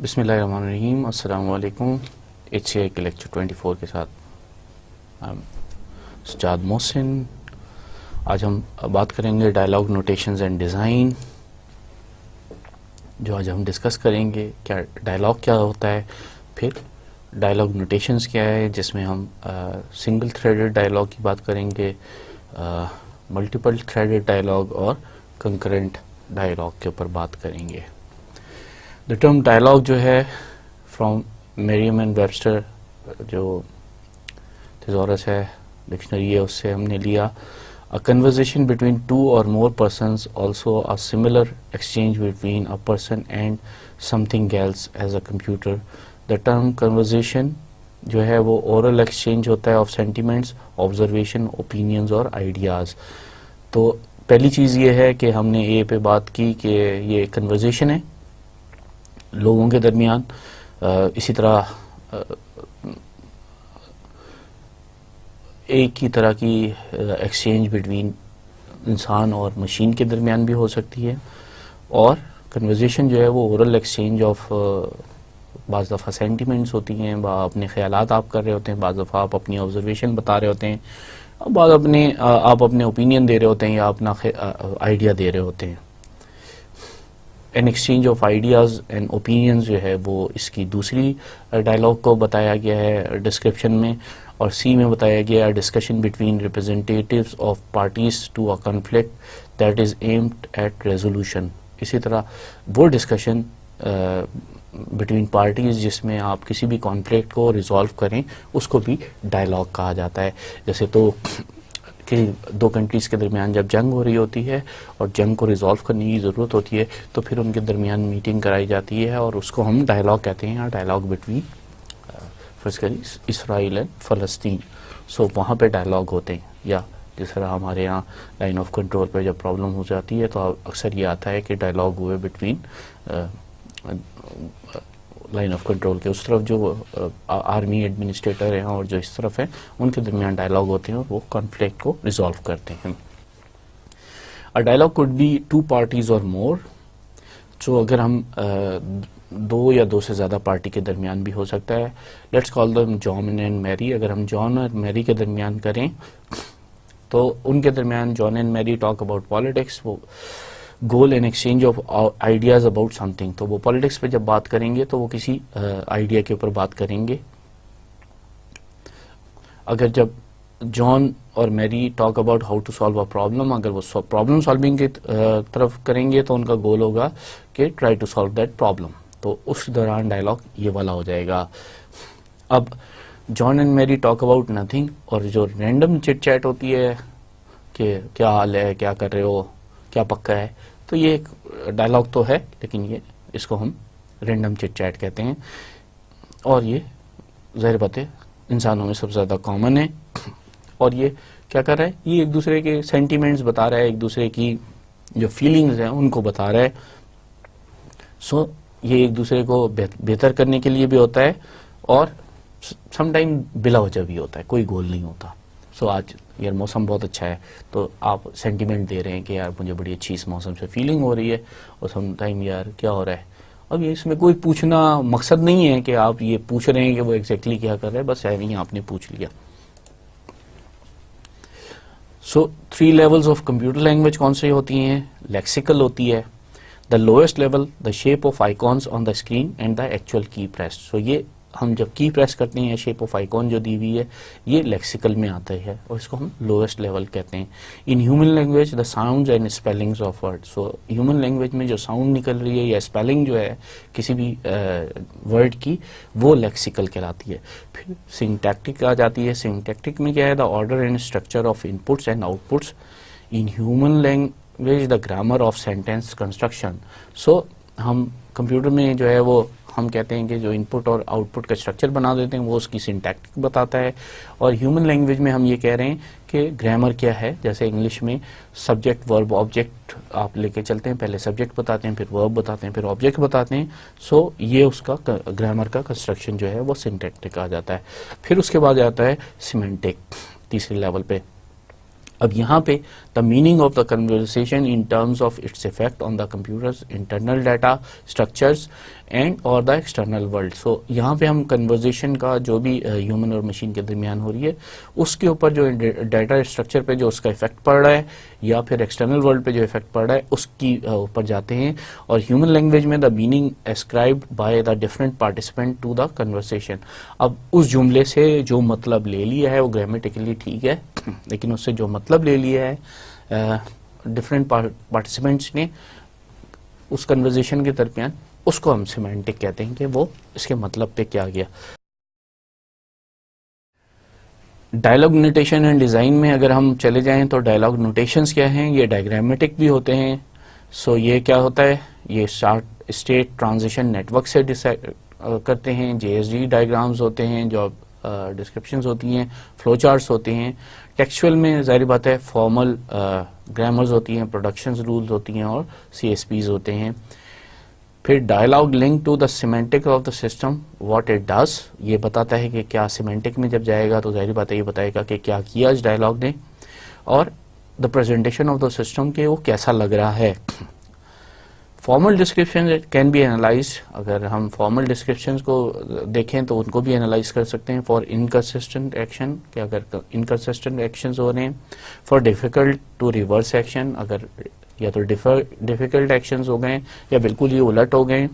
बिस्मिल्लाहिर्रहमानिर्रहीम। अस्सलाम वालेकुम। HCI के लेक्चर 24 के साथ सज्जाद मोहसिन। आज हम बात करेंगे डायलॉग नोटेशंस एंड डिज़ाइन। जो आज हम डिस्कस करेंगे क्या डायलॉग क्या होता है, फिर डायलॉग नोटेशंस क्या है, जिसमें हम सिंगल थ्रेडेड डायलॉग की बात करेंगे, मल्टीपल थ्रेडेड डायलॉग और कंकरेंट डायलॉग के ऊपर बात करेंगे। द टर्म डायलॉग जो है फ्रॉम मेरियम एंड वेबस्टर जो थिसॉरस है, डिक्शनरी है, उससे हमने लिया a conversation between two or more persons, also a similar exchange between a person and something else as a computer. The term conversation जो है वो ओरल एक्सचेंज होता है ऑफ सेंटिमेंट्स, ऑब्जर्वेशन, ओपिनियंस और आइडियाज़। तो पहली चीज़ ये है कि हमने ए पे बात की कि ये कन्वर्सेशन है लोगों के दरमियान। इसी तरह एक ही तरह की एक्सचेंज बिटवीन इंसान और मशीन के दरमियान भी हो सकती है। और कन्वर्सेशन जो है वो ओरल एक्सचेंज ऑफ बाज़ दफ़ा सेंटिमेंट्स होती हैं, अपने ख्यालात आप कर रहे होते हैं, बाज़ दफ़ा आप अपनी ऑब्जर्वेशन बता रहे होते हैं, आप अपने ओपिनियन दे रहे होते हैं या अपना आइडिया दे रहे होते हैं। An exchange of ideas and opinions जो है वो इसकी दूसरी डायलॉग को बताया गया है डिस्क्रिप्शन में। और सी में बताया गया है discussion between representatives of parties to a conflict that is aimed at resolution. इसी तरह वो डिस्कशन बिटवीन पार्टीज जिसमें आप किसी भी कॉन्फ्लिक्ट को रिजॉल्व करें, उसको भी डायलॉग कहा जाता है। जैसे तो कि दो कंट्रीज़ के दरमियान जब जंग हो रही होती है और जंग को रिजॉल्व करने की ज़रूरत होती है, तो फिर उनके दरमियान मीटिंग कराई जाती है और उसको हम डायलॉग कहते हैं, या डायलॉग बिटवीन फर्स्ट करी इसराइल एंड फ़लस्तीन। सो वहाँ पे डायलॉग होते हैं। या जिस तरह हमारे यहाँ लाइन ऑफ कंट्रोल पे जब प्रॉब्लम हो जाती है तो अक्सर ये आता है कि डायलॉग हुए बिटवीन लाइन ऑफ कंट्रोल के उस तरफ जो आर्मी एडमिनिस्ट्रेटर हैं और जो इस तरफ हैं, उनके दरमियान डायलॉग होते हैं और वो कॉन्फ्लिक्ट को रिजॉल्व करते हैं। A dialogue could be two parties और मोर। जो अगर हम दो या दो से ज़्यादा पार्टी के दरमियान भी हो सकता है। Let's call them John and Mary. अगर हम जॉन और मैरी के दरमियान करें तो उनके दरमियान John and Mary talk about politics, वो goal and exchange of ideas about something. तो वो पॉलिटिक्स पे जब बात करेंगे तो वो किसी आइडिया के ऊपर बात करेंगे। अगर जब जॉन और Mary talk about how to solve a problem, अगर वो प्रॉब्लम सॉल्विंग की तरफ करेंगे तो उनका गोल होगा कि try to solve that problem. तो उस दौरान डायलॉग ये वाला हो जाएगा। अब John and Mary talk about nothing, और जो रैंडम चिट चैट होती है कि क्या हाल है, क्या कर रहे हो, क्या पक्का है, तो ये एक डायलॉग तो है, लेकिन ये इसको हम रैंडम चिट चैट कहते हैं। और ये ज़ाहिर बात है इंसानों में सबसे ज़्यादा कॉमन है। और ये क्या कर रहा है, ये एक दूसरे के सेंटिमेंट्स बता रहा है, एक दूसरे की जो फीलिंग्स हैं उनको बता रहा है। सो ये एक दूसरे को बेहतर करने के लिए भी होता है और समटाइम बिला वजह भी होता है, कोई गोल नहीं होता। सो आज यार मौसम बहुत अच्छा है तो आप सेंटिमेंट दे रहे हैं कि यार मुझे बड़ी अच्छी इस मौसम से फीलिंग हो रही है, और समटाइम यार क्या हो रहा है। अब ये इसमें कोई पूछना मकसद नहीं है कि आप ये पूछ रहे हैं कि वो एग्जैक्टली क्या कर रहे हैं, बस ऐसे ही आपने पूछ लिया। सो 3 लेवल्स ऑफ कंप्यूटर लैंग्वेज कौन सी होती हैं? लेक्सिकल होती है, the lowest level the shape of icons on the screen and the actual की प्रेस। सो ये हम जब की प्रेस करते हैं, शेप ऑफ आइकॉन जो दी हुई है, ये लेक्सिकल में आता है और इसको हम लोएस्ट लेवल कहते हैं। इन human language the sounds and spellings of word. So human language में जो साउंड निकल रही है या स्पेलिंग जो है किसी भी वर्ड की, वो लेक्सिकल कहलाती है। फिर सिंटैक्टिक आ जाती है। सिंटैक्टिक में क्या है? The order and structure of inputs and outputs. In human language the grammar of sentence construction. So हम कंप्यूटर में जो है वो हम कहते हैं कि जो इनपुट और आउटपुट का स्ट्रक्चर बना देते हैं वो उसकी सिंटैक्टिक बताता है। और ह्यूमन लैंग्वेज में हम ये कह रहे हैं कि ग्रामर क्या है। जैसे इंग्लिश में सब्जेक्ट वर्ब ऑब्जेक्ट आप लेके चलते हैं, पहले सब्जेक्ट बताते हैं, फिर वर्ब बताते हैं, फिर ऑब्जेक्ट बताते हैं। सो ये उसका ग्रामर का कंस्ट्रक्शन जो है वो सिंटैक्टिक आ जाता है। फिर उसके बाद आता है सिमेंटिक, तीसरे लेवल पे। अब यहाँ पे the meaning of the conversation in terms of its effect on the computers internal data structures and और द एक्सटर्नल वर्ल्ड। सो यहाँ पे हम कन्वर्जेशन का जो भी ह्यूमन और मशीन के दरमियान हो रही है उसके ऊपर जो डाटा स्ट्रक्चर पे जो उसका इफेक्ट पड़ रहा है या फिर एक्सटर्नल वर्ल्ड पे जो इफेक्ट पड़ रहा है उसकी ऊपर जाते हैं। और ह्यूमन लैंग्वेज में the meaning ascribed by the different participant to the conversation. अब उस जुमले से जो मतलब ले लिया है वो ग्रामेटिकली ठीक है, लेकिन उससे जो मतलब ले लिया है डिफरेंट पार्टिसिपेंट्स ने उस कन्वर्सेशन के दरमियान, उसको हम सिमेंटिक कहते हैं कि वो इसके मतलब पे क्या गया। डायलॉग नोटेशन एंड डिज़ाइन में अगर हम चले जाएं तो डायलॉग नोटेशंस क्या हैं, ये डायग्रामेटिक भी होते हैं। सो ये क्या होता है, ये शार्ट स्टेट ट्रांजिशन नेटवर्क से डिसाइड करते हैं, JSD डायग्राम्स होते हैं, जो डिस्क्रिप्शंस होती हैं, फ्लो चार्ट्स होते हैं। टेक्सचुअल में जाहिर बात है फॉर्मल ग्रामर्स होती हैं, प्रोडक्शंस रूल्स होती हैं और CSPs होते हैं। फिर dialogue link to the semantic of the system what it does, ये बताता है कि क्या सिमेंटिक में जब जाएगा तो जाहिर बात है ये बताएगा कि क्या किया इस डायलॉग ने, और the presentation of the system के वो कैसा लग रहा है। Formal description can be analyse, अगर हम फॉर्मल डिस्क्रिप्शंस को देखें तो उनको भी एनालाइज कर सकते हैं फॉर इनकंसिस्टेंट एक्शन, कि अगर इनकंसिस्टेंट एक्शंस हो रहे हैं, for difficult to reverse action, अगर या तो डिफिकल्ट एक्शंस हो गए या बिल्कुल ही उलट हो गए,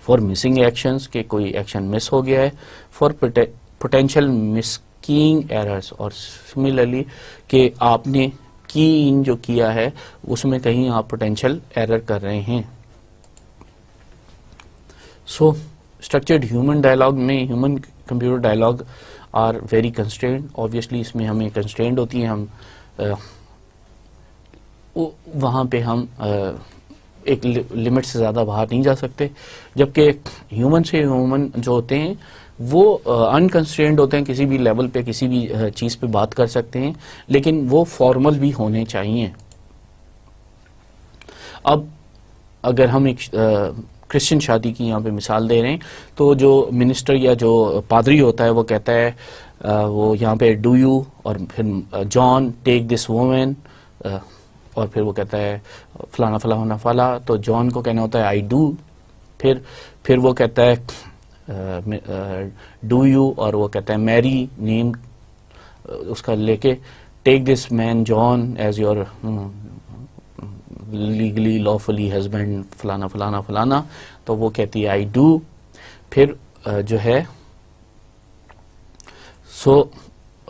फॉर मिसिंग एक्शंस के कोई एक्शन मिस हो गया है, फॉर पोटेंशियल मिसकीइंग एरर्स, और सिमिलरली कि आपने की इन जो किया है उसमें कहीं आप पोटेंशियल एरर कर रहे हैं। सो स्ट्रक्चर्ड ह्यूमन डायलॉग में human computer dialogue are very constrained, obviously इसमें हमें कंस्ट्रेंड होती है, हम वहाँ पे हम एक लिमिट से ज़्यादा बाहर नहीं जा सकते, जबकि ह्यूमन से ह्यूमन जो होते हैं वो अनकंस्ट्रेंड होते हैं, किसी भी लेवल पे किसी भी चीज़ पे बात कर सकते हैं, लेकिन वो फॉर्मल भी होने चाहिए। अब अगर हम एक क्रिश्चियन शादी की यहाँ पे मिसाल दे रहे हैं तो जो मिनिस्टर या जो पादरी होता है वो कहता है वो यहाँ पे डू यू, और फिर जॉन टेक दिस वुमन, और फिर वो कहता है फलाना फलाना फला, तो जॉन को कहना होता है आई डू, फिर वो कहता है डू यू, और वो कहता है मैरी नेम उसका लेके, take this man John as your legally lawfully husband फलाना फलाना फलाना, तो वो कहती है आई डू। फिर जो है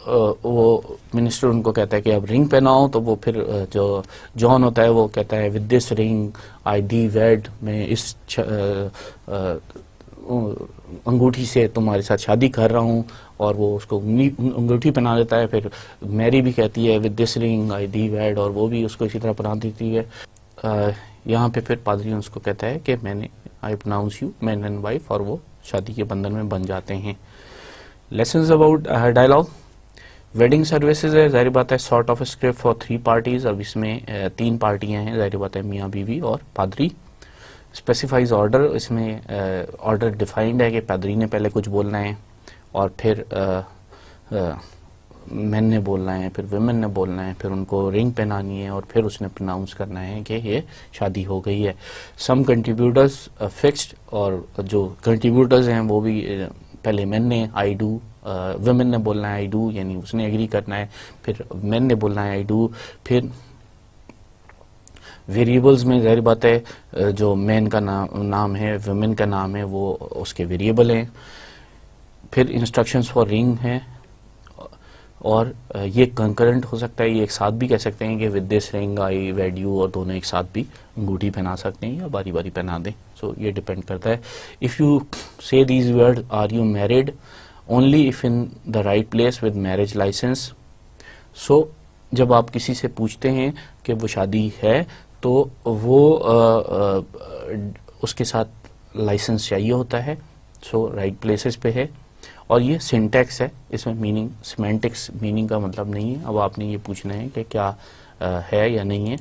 वो मिनिस्टर उनको कहता है कि अब रिंग पहनाओ, तो वो फिर जो जॉन होता है वो कहता है with this ring I thee wed, मैं इस अंगूठी से तुम्हारे साथ शादी कर रहा हूँ, और वो उसको अंगूठी पहना देता है। फिर मैरी भी कहती है with this ring I thee wed, और वो भी उसको इसी तरह पहना देती है। यहाँ पे फिर पादरी उसको कहता है कि मैंने I pronounce you man and wife, और वो शादी के बंधन में बन जाते हैं। Lessons about dialogue, wedding services है, जाहिर बात है sort of script for 3 parties, अब इसमें 3 पार्टियां हैं, जाहिर बात है मियाँ बीवी और पादरी। स्पेसिफाइज ऑर्डर, इसमें ऑर्डर डिफाइंड है कि पादरी ने पहले कुछ बोलना है, और फिर मेन ने बोलना है, फिर वुमेन ने बोलना है, फिर उनको रिंग पहनानी है, और फिर उसने प्रोनाउंस करना है कि ये शादी हो गई है। सम कंट्रीब्यूटर्स फिक्स्ड, और जो कंट्रीब्यूटर्स हैं वो भी पहले मेन ने आई डू, वुमेन ने बोलना है आई डू, यानी उसने एग्री करना है, फिर मेन ने बोलना है आई डू। फिर वेरिएबल्स में जाहिर बात है जो मैन का नाम है, वुमेन का नाम है, वो उसके वेरिएबल हैं। फिर इंस्ट्रक्शंस फॉर रिंग है, और ये कंकरेंट हो सकता है, ये एक साथ भी कह सकते हैं कि with this ring I wed you, और दोनों एक साथ भी अंगूठी पहना सकते हैं या बारी बारी पहना दें। सो ये डिपेंड करता है। If you say these word are you married only if in the right place with marriage licence. So जब आप किसी से पूछते हैं कि वो शादी है तो वो उसके साथ लाइसेंस चाहिए होता है। सो राइट प्लेसेस पे है, और ये सिंटैक्स है, इसमें मीनिंग सिमेंटिक्स मीनिंग का मतलब नहीं है। अब आपने ये पूछना है कि क्या है या नहीं है।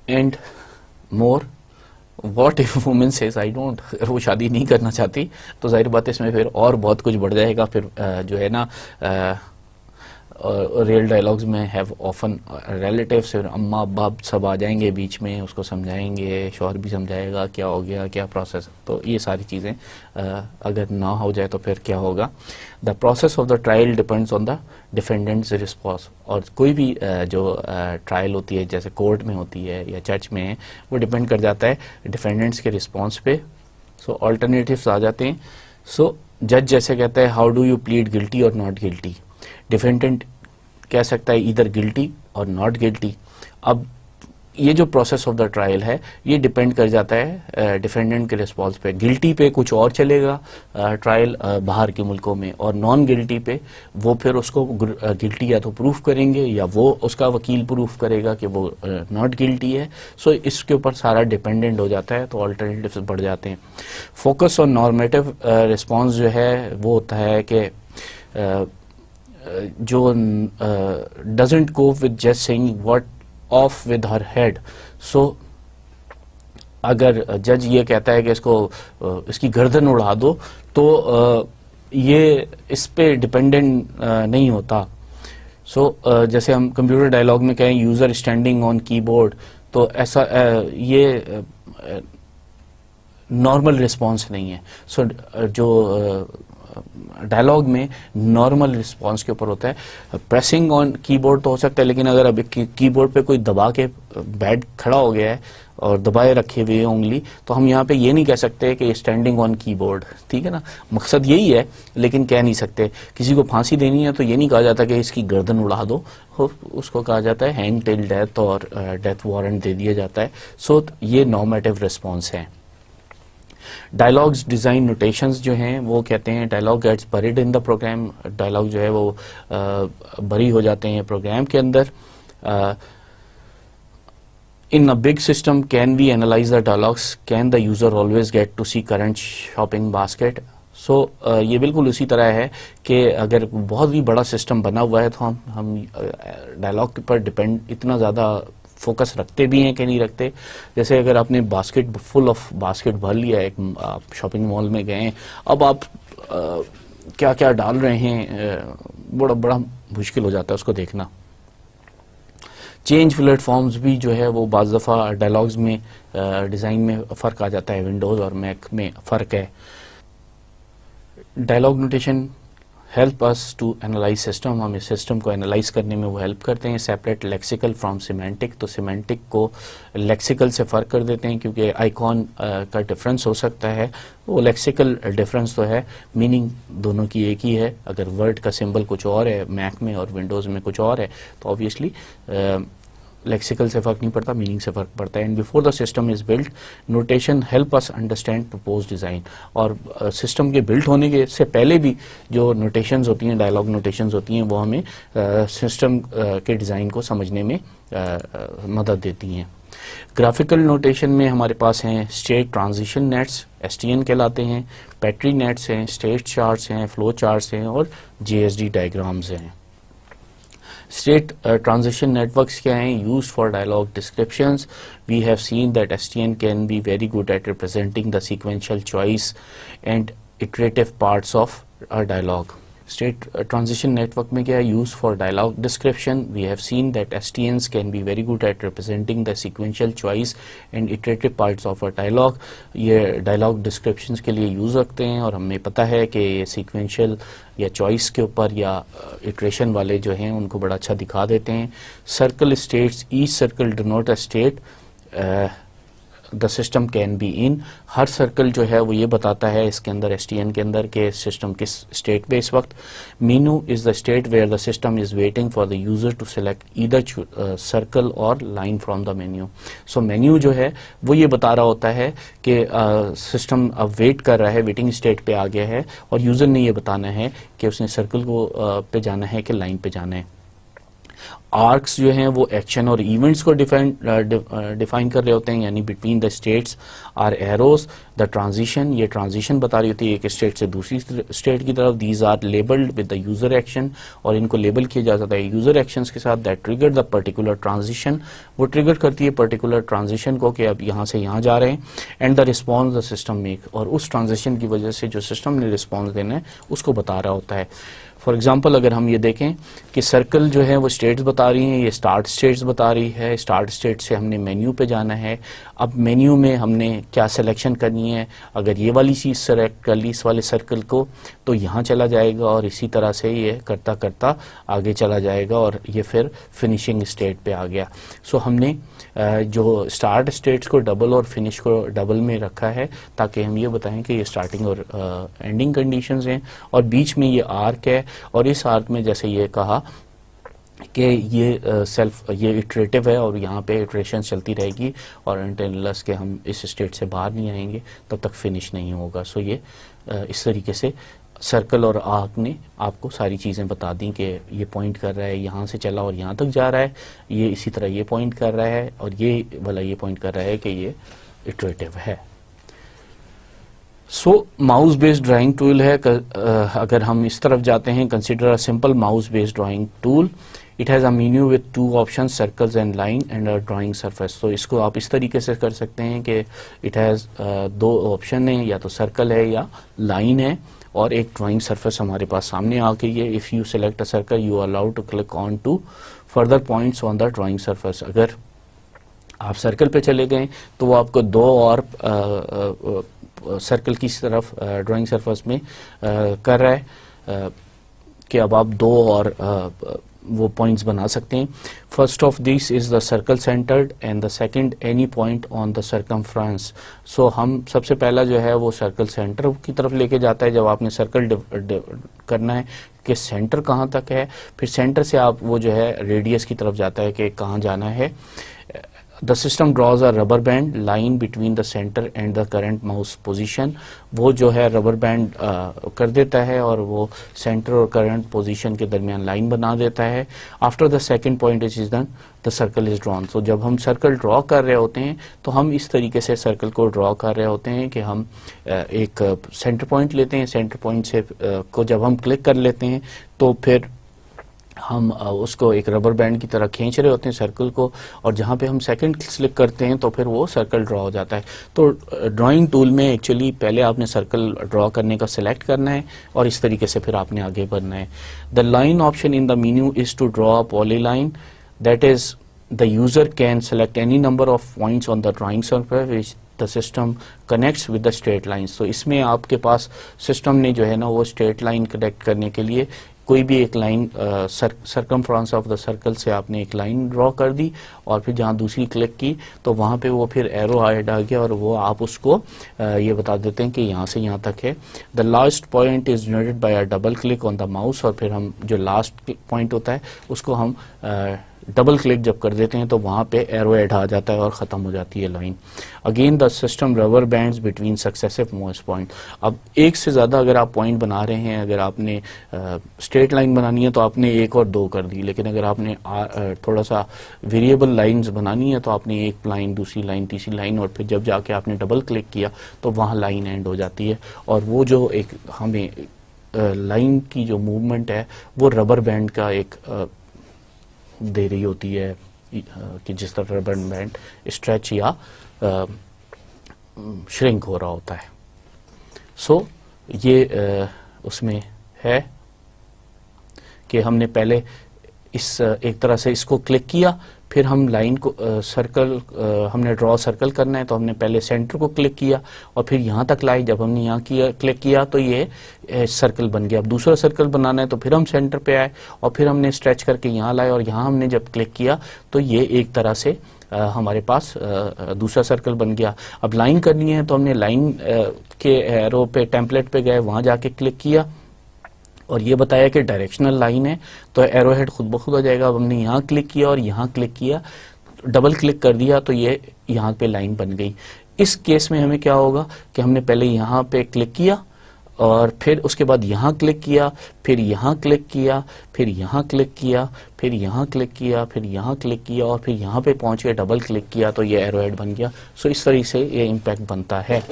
And more, what if women says I don't, अगर वो शादी नहीं करना चाहती तो जाहिर बात है इसमें फिर और बहुत कुछ बढ़ जाएगा। फिर जो है ना रियल डायलॉग्स में हैव ऑफन रिलेटिव्स, अम्मा अब्बा सब आ जाएंगे बीच में, उसको समझाएंगे, शौहर भी समझाएगा क्या हो गया क्या प्रोसेस। तो ये सारी चीज़ें अगर ना हो जाए तो फिर क्या होगा। The process of the trial depends on the defendants response. और कोई भी जो ट्रायल होती है जैसे कोर्ट में होती है या चर्च में है, वो डिपेंड कर जाता है डिफेंडेंट्स के रिस्पॉन्स पे। सो ऑल्टरनेटिव्स आ जाते हैं। सो जज जैसे कहता है how do you plead guilty और नॉट गिल्टी, डिफेंडेंट कह सकता है इधर गिल्टी और नॉट गिल्टी। अब ये जो प्रोसेस ऑफ द ट्रायल है ये डिपेंड कर जाता है डिफेंडेंट के रिस्पॉन्स पे। गिल्टी पे कुछ और चलेगा ट्रायल बाहर के मुल्कों में, और नॉन गिल्टी पे वो फिर उसको गिल्टी या तो प्रूफ करेंगे या वो उसका वकील प्रूफ करेगा कि वो नॉट गिल्टी है। सो इसके ऊपर सारा डिपेंडेंट हो जाता है, तो ऑल्टरनेटिव्स बढ़ जाते हैं। फोकस ऑन नॉर्मेटिव रिस्पॉन्स जो है वो होता है कि जो doesn't go with just saying what off with her head. So अगर जज ये कहता है कि इसकी गर्दन उड़ा दो, तो ये इस पे डिपेंडेंट नहीं होता। सो जैसे हम कंप्यूटर डायलॉग में कहें यूजर स्टैंडिंग ऑन कीबोर्ड, तो ऐसा ये नॉर्मल रिस्पॉन्स नहीं है। सो जो डायलॉग में नॉर्मल रिस्पॉन्स के ऊपर होता है। प्रेसिंग ऑन कीबोर्ड तो हो सकता है, लेकिन अगर अभी कीबोर्ड पे कोई दबा के बैठ खड़ा हो गया है और दबाए रखे हुए उंगली, तो हम यहाँ पे ये नहीं कह सकते कि स्टैंडिंग ऑन कीबोर्ड, ठीक है ना। मकसद यही है लेकिन कह नहीं सकते। किसी को फांसी देनी है तो ये नहीं कहा जाता कि इसकी गर्दन उड़ा दो, उसको कहा जाता है हैंग टिल डेथ, और डेथ वारंट दे दिया जाता है। सो ये नॉर्मेटिव रिस्पॉन्स है। डायलॉग्स डिजाइन नोटेशंस जो हैं वो कहते हैं dialogue gets buried in the program. Dialogue जो है वो बरी हो जाते हैं प्रोग्राम के अंदर। In a big system can we analyse the dialogues, can the user always get to see current shopping basket. So ये बिल्कुल उसी तरह है कि अगर बहुत ही बड़ा सिस्टम बना हुआ है तो हम डायलॉग पर डिपेंड इतना ज़्यादा फोकस रखते भी हैं कि नहीं रखते। जैसे अगर आपने बास्केट फुल ऑफ बास्केट भर लिया, एक आप शॉपिंग मॉल में गए, अब आप क्या क्या डाल रहे हैं, बड़ा मुश्किल हो जाता है उसको देखना। चेंज प्लेटफॉर्म्स भी जो है वो बाज़ दफ़ा डायलॉग्स में डिज़ाइन में फ़र्क आ जाता है, विंडोज़ और मैक में फ़र्क है। Dialogue notation help us to analyse system, हमें सिस्टम को एनालाइज करने में वो हेल्प करते हैं। सेपरेट लेक्सिकल फ्रॉम सिमेंटिक, तो सिमेंटिक को लेक्सिकल से फ़र्क कर देते हैं क्योंकि आइकॉन का डिफरेंस हो सकता है। वो लेक्सिकल डिफरेंस तो है, मीनिंग दोनों की एक ही है। अगर वर्ड का सिंबल कुछ और है मैक में और विंडोज़ में कुछ और है तो ऑब्वियसली लेक्सिकल से फ़र्क नहीं पड़ता, मीनिंग से फ़र्क पड़ता है। And before the system is built notation help us understand propose design. और सिस्टम के बिल्ट होने के से पहले भी जो नोटेशंस होती हैं, डायलॉग नोटेशंस होती हैं, वो हमें सिस्टम के डिज़ाइन को समझने में मदद देती हैं। ग्राफिकल नोटेशन में हमारे पास हैं स्टेट ट्रांजिशन नेट्स, STN कहलाते हैं, पेट्री नेट्स हैं, स्टेट चार्ट्स हैं, फ्लो चार्ट्स हैं, और JSD डायग्राम्स हैं। State transition networks क्या हैं? Used for dialogue descriptions. We have seen that STN can be very good at representing the sequential choice and iterative parts of a dialogue. State transition network में क्या है? Used for dialogue description. We have seen that STNs can be very good at representing the sequential choice and iterative parts of a dialogue. ये dialogue descriptions के लिए use रखते हैं, और हमें पता है कि ये sequential या choice के ऊपर या iteration वाले जो हैं उनको बड़ा अच्छा दिखा देते हैं। Circle states, each circle denote a state. The system can be in, her circle जो है वो ये बताता है इसके अंदर STN के अंदर कि सिस्टम किस स्टेट पे इस वक्त। Menu is the state where the system is waiting for the user to select either circle or line from the menu. So menu जो है वो ये बता रहा होता है कि सिस्टम अब वेट कर रहा है, वेटिंग स्टेट पे आ गया है, और यूजर ने ये बताना है कि उसने सर्कल को पे जाना है कि लाइन पे जाना है। आर्क्स जो हैं वो एक्शन और इवेंट्स को डिफाइन कर रहे होते हैं, यानी between the states are arrows. The transition, ये ट्रांजिशन बता रही होती है एक स्टेट से दूसरी स्टेट की तरफ। These are labelled with the user action, और इनको लेबल किया जा सकता है यूजर एक्शंस के साथ। That trigger the particular transition, वो ट्रिगर करती है पर्टिकुलर ट्रांजिशन को कि अब यहाँ से यहाँ जा रहे हैं। And the response the system make, और उस ट्रांजिशन की वजह से जो सिस्टम ने रिस्पॉन्स देना है उसको बता रहा होता है। फॉर एग्जाम्पल अगर हम ये देखें कि सर्कल जो है वो स्टेट्स बता रही हैं, ये स्टार्ट स्टेट्स बता रही है। स्टार्ट स्टेट से हमने मेन्यू पे जाना है। अब मेन्यू में हमने क्या सिलेक्शन करनी है, अगर ये वाली चीज़ सेलेक्ट कर ली इस वाले सर्कल को तो यहाँ चला जाएगा, और इसी तरह से ये करता करता आगे चला जाएगा और ये फिर फिनिशिंग स्टेट पे आ गया। सो हमने जो स्टार्ट स्टेट्स को डबल और फिनिश को डबल में रखा है ताकि हम ये बताएं कि ये स्टार्टिंग और एंडिंग कंडीशंस हैं, और बीच में ये आर्क है, और इस आर्क में जैसे ये कहा कि ये इटरेटिव है और यहाँ पे इटरेशन चलती रहेगी, और अनटिल के हम इस स्टेट से बाहर नहीं आएंगे तब तक फिनिश नहीं होगा। सो ये इस तरीके से सर्कल और आर्क ने आपको सारी चीज़ें बता दी कि ये पॉइंट कर रहा है यहाँ से चला और यहाँ तक जा रहा है, ये इसी तरह ये पॉइंट कर रहा है, और ये वाला ये पॉइंट कर रहा है कि ये इटरेटिव है। सो माउस बेस्ड ड्राइंग टूल है। अगर हम इस तरफ जाते हैं, consider a simple mouse based drawing tool. It has a menu with 2 options, circles and line and a drawing surface. तो इसको आप इस तरीके से कर सकते हैं कि इट हैज़ 2 ऑप्शन है, या तो सर्कल है या लाइन है, और एक ड्राइंग सरफेस हमारे पास सामने आ गई है। If you select a circle you are allowed to click on to further points on the drawing surface. अगर आप सर्कल पे चले गए तो वो आपको 2 और सर्कल की तरफ ड्राइंग सरफेस में कर रहा है कि अब आप 2 और वो पॉइंट्स बना सकते हैं। First of this is the circle centred and the second any point on the circumference. So हम सबसे पहला जो है वो सर्कल सेंटर की तरफ लेके जाता है। जब आपने सर्कल करना है कि सेंटर कहाँ तक है, फिर सेंटर से आप वो जो है रेडियस की तरफ जाता है कि कहाँ जाना है। The system draws a rubber band line between the centre and the current mouse position. वो जो है रबर बैंड कर देता है और वो सेंटर और करंट पोजीशन के दरमियान लाइन बना देता है। After the second point is done the circle is drawn. तो जब हम सर्कल ड्रॉ कर रहे होते हैं तो हम इस तरीके से सर्कल को ड्रॉ कर रहे होते हैं कि हम एक सेंटर पॉइंट लेते हैं, सेंटर पॉइंट से को जब हम क्लिक कर लेते हैं तो फिर हम उसको एक रबर बैंड की तरह खींच रहे होते हैं सर्कल को, और जहाँ पे हम सेकंड क्लिक करते हैं तो फिर वो सर्कल ड्रॉ हो जाता है। तो ड्राइंग टूल में एक्चुअली पहले आपने सर्कल ड्रॉ करने का सिलेक्ट करना है और इस तरीके से फिर आपने आगे बढ़ना है। The line option in the menu is to draw a polyline, that is the user can select any number of points on the drawing surface which the system connects with the straight lines. तो इसमें आपके पास system ने जो है ना वो straight line connect करने के लिए कोई भी एक line circumference of the circle से आपने एक लाइन ड्रॉ कर दी और फिर जहाँ दूसरी क्लिक की तो वहाँ पे वो फिर एरो ऐड आ गया और वो आप उसको ये बता देते हैं कि यहाँ से यहाँ तक है। The last point is generated by a double click on the mouse, और फिर हम जो लास्ट पॉइंट होता है उसको हम डबल क्लिक जब कर देते हैं तो वहाँ पे एरो ऐड आ जाता है और ख़त्म हो जाती है line. Again the system rubber bands between successive most point. अब एक से ज़्यादा अगर आप पॉइंट बना रहे हैं, अगर आपने स्ट्रेट लाइन बनानी है तो आपने 1 और 2 कर दी, लेकिन अगर आपने थोड़ा सा वेरिएबल लाइंस बनानी है तो आपने एक लाइन, दूसरी लाइन, तीसरी लाइन, और फिर जब जाके आपने डबल क्लिक किया तो वहाँ लाइन एंड हो जाती है। और वो जो एक हमें लाइन की जो मूवमेंट है वो रबर बैंड का एक दे रही होती है कि जिस तरह रबर बैंड स्ट्रेच या श्रिंक हो रहा होता है। सो ये उसमें है कि हमने पहले इस एक तरह से इसको क्लिक किया, फिर हम लाइन को सर्कल हमने ड्रॉ सर्कल करना है तो हमने पहले सेंटर को क्लिक किया और फिर यहाँ तक लाई। जब हमने यहाँ किया क्लिक किया तो ये सर्कल बन गया। अब दूसरा सर्कल बनाना है तो फिर हम सेंटर पे आए और फिर हमने स्ट्रेच करके यहाँ लाए और यहाँ हमने जब क्लिक किया तो ये एक तरह से हमारे पास दूसरा सर्कल बन गया। अब लाइन करनी है तो हमने लाइन के एरो पे टेम्पलेट पे गए, वहाँ जाके क्लिक किया और ये बताया कि डायरेक्शनल लाइन है तो एरो हेड खुद ब खुद आ जाएगा। अब हमने यहाँ क्लिक किया और यहाँ क्लिक किया, डबल क्लिक कर दिया तो ये यहाँ पे लाइन बन गई। इस केस में हमें क्या होगा कि हमने पहले यहाँ पे क्लिक किया और फिर उसके बाद यहाँ क्लिक किया, फिर यहाँ क्लिक किया, फिर यहाँ क्लिक किया, फिर यहाँ क्लिक किया, फिर यहाँ क्लिक किया और फिर यहाँ पे पहुँच के डबल क्लिक किया तो ये एरोहेड बन गया। सो इस तरीके से ये इम्पैक्ट बनता है।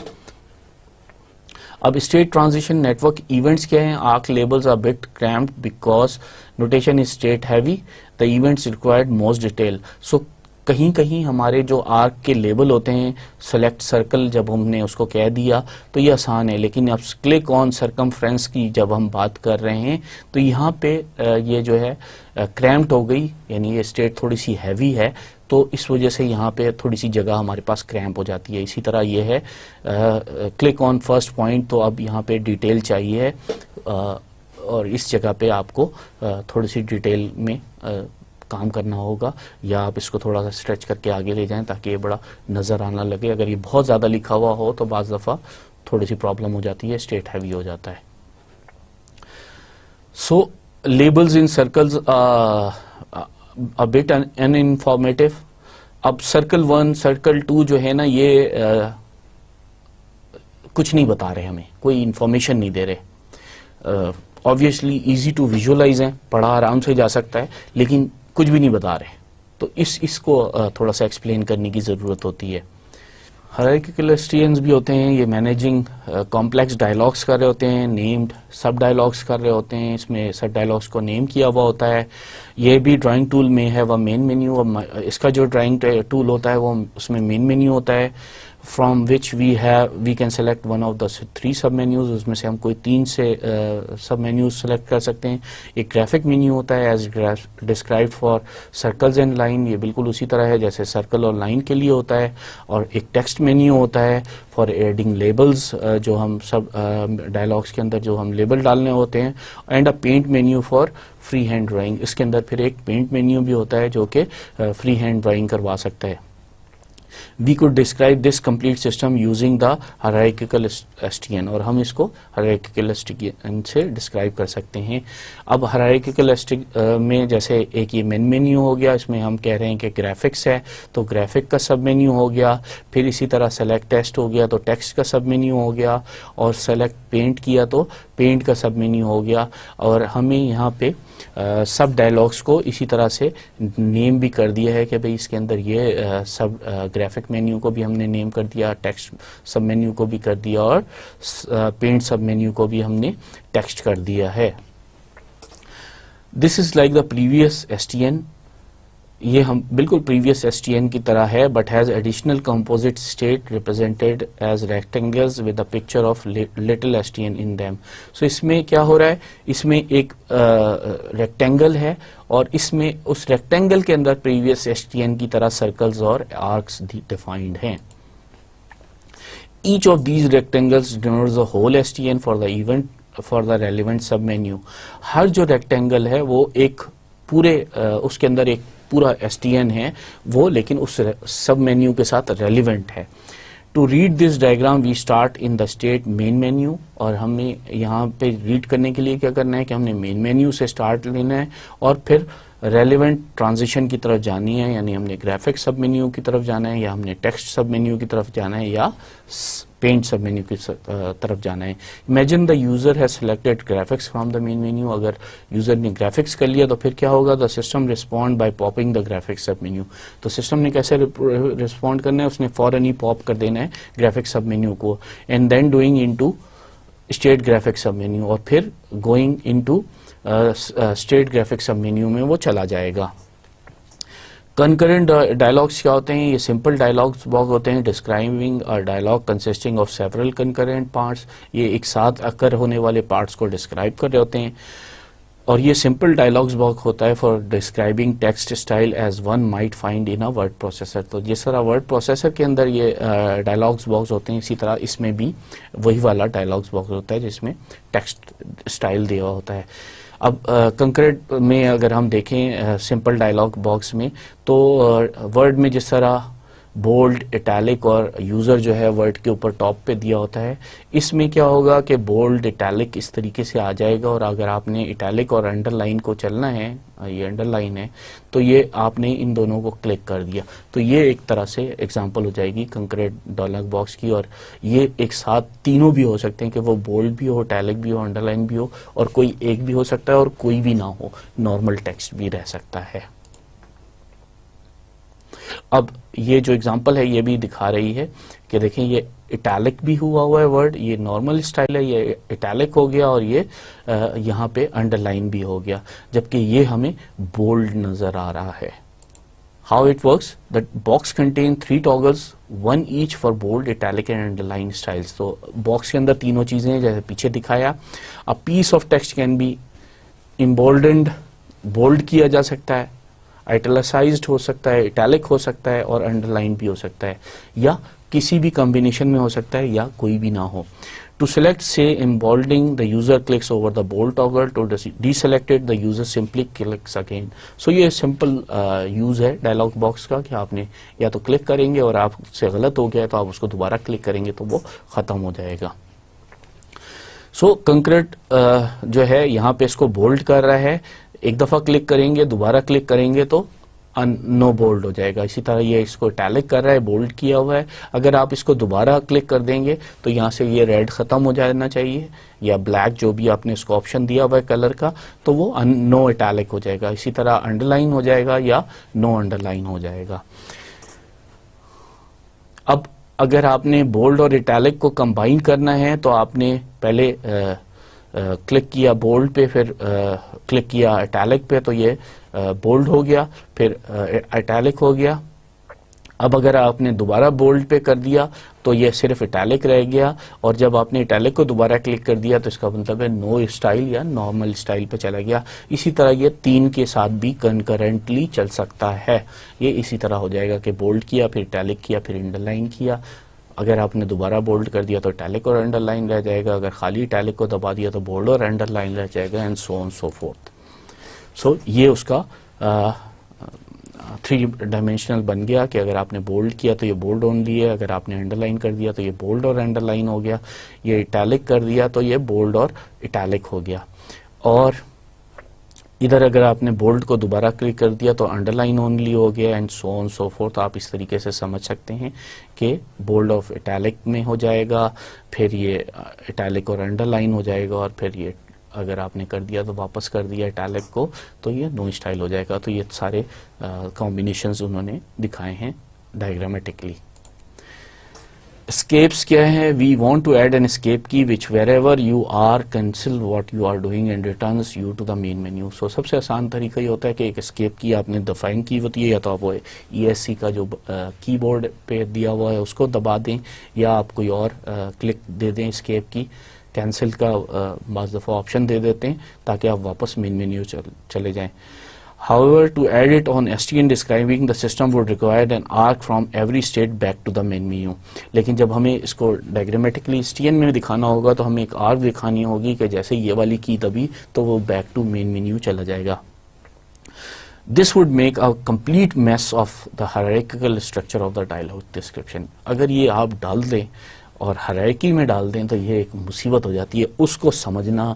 अब स्टेट ट्रांजिशन नेटवर्क इवेंट्स क्या हैं? Arc labels are bit cramped because notation is state heavy, the events required most detail. So कहीं कहीं हमारे जो आर्क के लेबल होते हैं, सेलेक्ट सर्कल जब हमने उसको कह दिया तो ये आसान है, लेकिन अब क्लिक ऑन सरकमफ्रेंस की जब हम बात कर रहे हैं तो यहाँ पे ये जो है क्रैम्प्ड हो गई, यानी ये स्टेट थोड़ी सी हैवी है, तो इस वजह से यहाँ पे थोड़ी सी जगह हमारे पास क्रैम्प हो जाती है। इसी तरह ये है क्लिक ऑन फर्स्ट पॉइंट, तो अब यहाँ पे डिटेल चाहिए और इस जगह पे आपको थोड़ी सी डिटेल में काम करना होगा, या आप इसको थोड़ा सा स्ट्रेच करके आगे ले जाएं ताकि ये बड़ा नज़र आना लगे। अगर ये बहुत ज़्यादा लिखा हुआ हो तो बाज़ दफ़ा थोड़ी सी प्रॉब्लम हो जाती है, स्टेट हैवी हो जाता है। So labels in circles a bit uninformative. अब सर्कल 1 सर्कल 2 जो है ना, ये कुछ नहीं बता रहे, हमें कोई इंफॉर्मेशन नहीं दे रहे। ऑब्वियसली इजी टू विजुअलाइज है, पढ़ा आराम से जा सकता है, लेकिन कुछ भी नहीं बता रहे, तो इसको थोड़ा सा एक्सप्लेन करने की ज़रूरत होती है। हायरार्किकल एसटीएन्स भी होते हैं, ये मैनेजिंग कॉम्प्लेक्स डायलॉग्स कर रहे होते हैं, नेम्ड सब डायलॉग्स कर रहे होते हैं, इसमें सब डायलॉग्स को नेम किया हुआ होता है। ये भी ड्राइंग टूल में है, वह मेन मेन्यू, इसका जो ड्राइंग टूल होता है वो उसमें मेन मेन्यू होता है, from which we can select one of the 3 sub menus, उसमें से हम कोई 3 से सब मेन्यूज सेलेक्ट कर सकते हैं। एक ग्राफिक मेन्यू होता है as described for circles and line, ये बिल्कुल उसी तरह है जैसे सर्कल और लाइन के लिए होता है। और एक टेक्स्ट मेन्यू होता है फॉर एडिंग लेबल्स, जो हम सब डायलॉग्स के अंदर जो हम लेबल डालने होते हैं, and a paint menu for free hand drawing. इसके अंदर फिर एक पेंट मेन्यू भी होता है जो कि फ्री हैंड ड्राइंग करवा सकता है। We could describe this complete system using the hierarchical STN, और हम इसको hierarchical STN से डिस्क्राइब कर सकते हैं। अब hierarchical STN में जैसे एक ये मेन मेन्यू हो गया, इसमें हम कह रहे हैं कि ग्राफिक्स है तो ग्राफिक का सब मेन्यू हो गया, फिर इसी तरह सेलेक्ट टेक्स्ट हो गया तो टेक्स्ट का सब मेन्यू हो गया, और सेलेक्ट पेंट किया तो पेंट का सब मेन्यू हो गया। और हमें यहाँ पे सब डायलॉग्स को इसी तरह से नेम भी कर दिया है कि भाई इसके अंदर ये सब ग्राफिक मेन्यू को भी हमने नेम कर दिया, टेक्स्ट सब मेन्यू को भी कर दिया, और पेंट सब मेन्यू को भी हमने टेक्स्ट कर दिया है। This is like the previous STN, ये हम बिल्कुल प्रीवियस एसटीएन की तरह है, but has additional composite state represented as rectangles with a picture of little STN in them. So इसमें क्या हो रहा है, इसमें एक रेक्टेंगल है और इसमें उस रेक्टेंगल के अंदर प्रीवियस एसटीएन की तरह सर्कल्स और आर्क्स डिफाइंड हैं। Each of these rectangles denotes the whole STN for the event for the relevant sub menu. हर जो रेक्टेंगल है वो एक पूरे उसके अंदर एक पूरा एसटीएन है वो, लेकिन उस सब मेन्यू के साथ रेलिवेंट है। To read this diagram we start in the state main menu, और हमें यहाँ पे रीड करने के लिए क्या करना है कि हमने मेन मेन्यू से स्टार्ट लेना है और फिर रेलिवेंट ट्रांजिशन की तरफ जानी है, यानी हमने ग्राफिक सब मेन्यू की तरफ जाना है, या हमने टेक्स्ट सब मेन्यू की तरफ जाना है, या पेंट सब मेन्यू की तरफ जाना है। Imagine the user has selected graphics from the main menu. अगर यूजर ने ग्राफिक्स कर लिया तो फिर क्या होगा, the system respond by popping the graphics sub menu. तो सिस्टम ने कैसे रिस्पॉन्ड करना है, उसने फौरन ही पॉप कर देना है ग्राफिक्स सब मेन्यू को, and then doing into state graphics sub menu, और फिर going into state graphics sub menu में वो चला जाएगा। कंकरेंट डायलॉग्स क्या होते हैं, ये सिंपल डायलॉग्स बॉक्स होते हैं describing a dialogue consisting of several concurrent parts. ये एक साथ अकर होने वाले पार्ट्स को डिस्क्राइब कर रहे होते हैं। और ये सिंपल डायलॉग्स बॉक्स होता है for describing text style as one might find in a word processor. तो जिस तरह वर्ड प्रोसेसर के अंदर ये डायलॉग्स बॉक्स होते हैं, इसी तरह इसमें भी वही वाला डायलॉग्स बॉक्स होता है जिसमें टेक्स्ट स्टाइल दिया होता है। अब कंकरेंट में अगर हम देखें सिंपल डायलॉग बॉक्स में, तो वर्ड में जिस तरह बोल्ड, इटैलिक और यूज़र जो है वर्ड के ऊपर टॉप पे दिया होता है। इसमें क्या होगा कि बोल्ड, इटैलिक इस तरीके से आ जाएगा, और अगर आपने इटैलिक और अंडरलाइन को चलना है, ये अंडरलाइन है, तो ये आपने इन दोनों को क्लिक कर दिया, तो ये एक तरह से एग्जांपल हो जाएगी कंक्रीट डायलॉग बॉक्स की। और ये एक साथ तीनों भी हो सकते हैं कि वो बोल्ड भी हो, इटैलिक भी हो, अंडरलाइन भी हो, और कोई एक भी हो सकता है और कोई भी ना हो, नॉर्मल टेक्स्ट भी रह सकता है। अब ये जो एग्जांपल है ये भी दिखा रही है कि देखें ये इटैलिक भी हुआ है वर्ड, ये नॉर्मल स्टाइल है, ये इटैलिक हो गया, और ये यहाँ पे अंडरलाइन भी हो गया, जबकि ये हमें बोल्ड नजर आ रहा है। How it works? The box contains 3 toggles, one each for bold, italic and underline styles. तो बॉक्स के अंदर तीनों चीजें हैं जैसे पीछे दिखाया। A piece of text can be emboldened, bold किया जा सकता है, आइटलासाइज्ड हो सकता है, इटैलिक हो सकता है, और अंडरलाइन भी हो सकता है, या किसी भी कॉम्बिनेशन में हो सकता है, या कोई भी ना हो। To select, say, emboldening, the user clicks over the bold toggle. To deselect it, the user simply clicks again. So ये सिंपल यूज है डायलॉग बॉक्स का कि आपने या तो क्लिक करेंगे और आपसे गलत हो गया तो आप उसको दोबारा क्लिक करेंगे तो वो खत्म हो जाएगा। सो कंक्रीट जो है यहाँ पे इसको बोल्ड कर रहा है, एक दफा क्लिक करेंगे, दोबारा क्लिक करेंगे तो नो बोल्ड हो जाएगा। इसी तरह ये इसको इटैलिक कर रहा है, बोल्ड किया हुआ है, अगर आप इसको दोबारा क्लिक कर देंगे तो यहाँ से ये रेड खत्म हो जाना चाहिए, या ब्लैक जो भी आपने इसको ऑप्शन दिया हुआ है कलर का, तो वो नो इटैलिक हो जाएगा। इसी तरह अंडरलाइन हो जाएगा या नो अंडरलाइन हो जाएगा। अब अगर आपने बोल्ड और इटैलिक को कंबाइन करना है तो आपने पहले क्लिक किया बोल्ड पे, फिर क्लिक किया इटैलिक पे, तो ये बोल्ड हो गया, फिर इटैलिक हो गया। अब अगर आपने दोबारा बोल्ड पे कर दिया तो ये सिर्फ इटैलिक रह गया, और जब आपने इटैलिक को दोबारा क्लिक कर दिया तो इसका मतलब है नो स्टाइल या नॉर्मल स्टाइल पे चला गया। इसी तरह ये 3 के साथ भी कंकरेंटली चल सकता है। ये इसी तरह हो जाएगा कि बोल्ड किया, फिर इटैलिक किया, फिर अंडरलाइन किया। अगर आपने दोबारा बोल्ड कर दिया तो इटैलिक और अंडरलाइन रह जाएगा, अगर खाली इटैलिक को दबा दिया तो बोल्ड और अंडरलाइन रह जाएगा, and so on so forth. So ये उसका 3 डायमेंशनल बन गया कि अगर आपने बोल्ड किया तो ये बोल्ड ओनली है, अगर आपने अंडरलाइन कर दिया तो ये बोल्ड और अंडरलाइन हो गया, ये इटैलिक कर दिया तो ये बोल्ड और इटैलिक हो गया, और इधर अगर आपने बोल्ड को दोबारा क्लिक कर दिया तो अंडरलाइन ओनली हो गया, and so on so fourth. आप इस तरीके से समझ सकते हैं कि बोल्ड ऑफ इटैलिक में हो जाएगा, फिर ये इटैलिक और अंडरलाइन हो जाएगा, और फिर ये अगर आपने कर दिया तो वापस कर दिया इटैलिक को तो ये नो स्टाइल हो जाएगा। तो ये सारे कॉम्बिनेशंस उन्होंने दिखाए हैं डायग्रामेटिकली। escapes क्या है? We want to add an escape key which wherever you are cancel what you are doing and returns you to the main menu. So सबसे आसान तरीका ये होता है कि एक escape की आपने डिफाइन की होती है, या तो आप वो ESC का जो कीबोर्ड पे दिया हुआ है उसको दबा दें, या आप कोई और क्लिक दे दें escape की, कैंसिल का बाज़ दफ़ा ऑप्शन दे देते हैं ताकि आप वापस मेन मेन्यू चले जाएं। However, to add it on STN describing the system would require an arc from every state back to the main menu. लेकिन जब हमें इसको डायग्रामेटिकली STN में दिखाना होगा तो हमें एक आर्क दिखानी होगी कि जैसे ये वाली की दबी तो वो बैक टू मेन मेन्यू चला जाएगा। This would make a complete mess of the hierarchical structure of the dialog description. अगर ये आप डाल दें और हायरार्की में डाल दें तो ये एक मुसीबत हो जाती है, उसको समझना।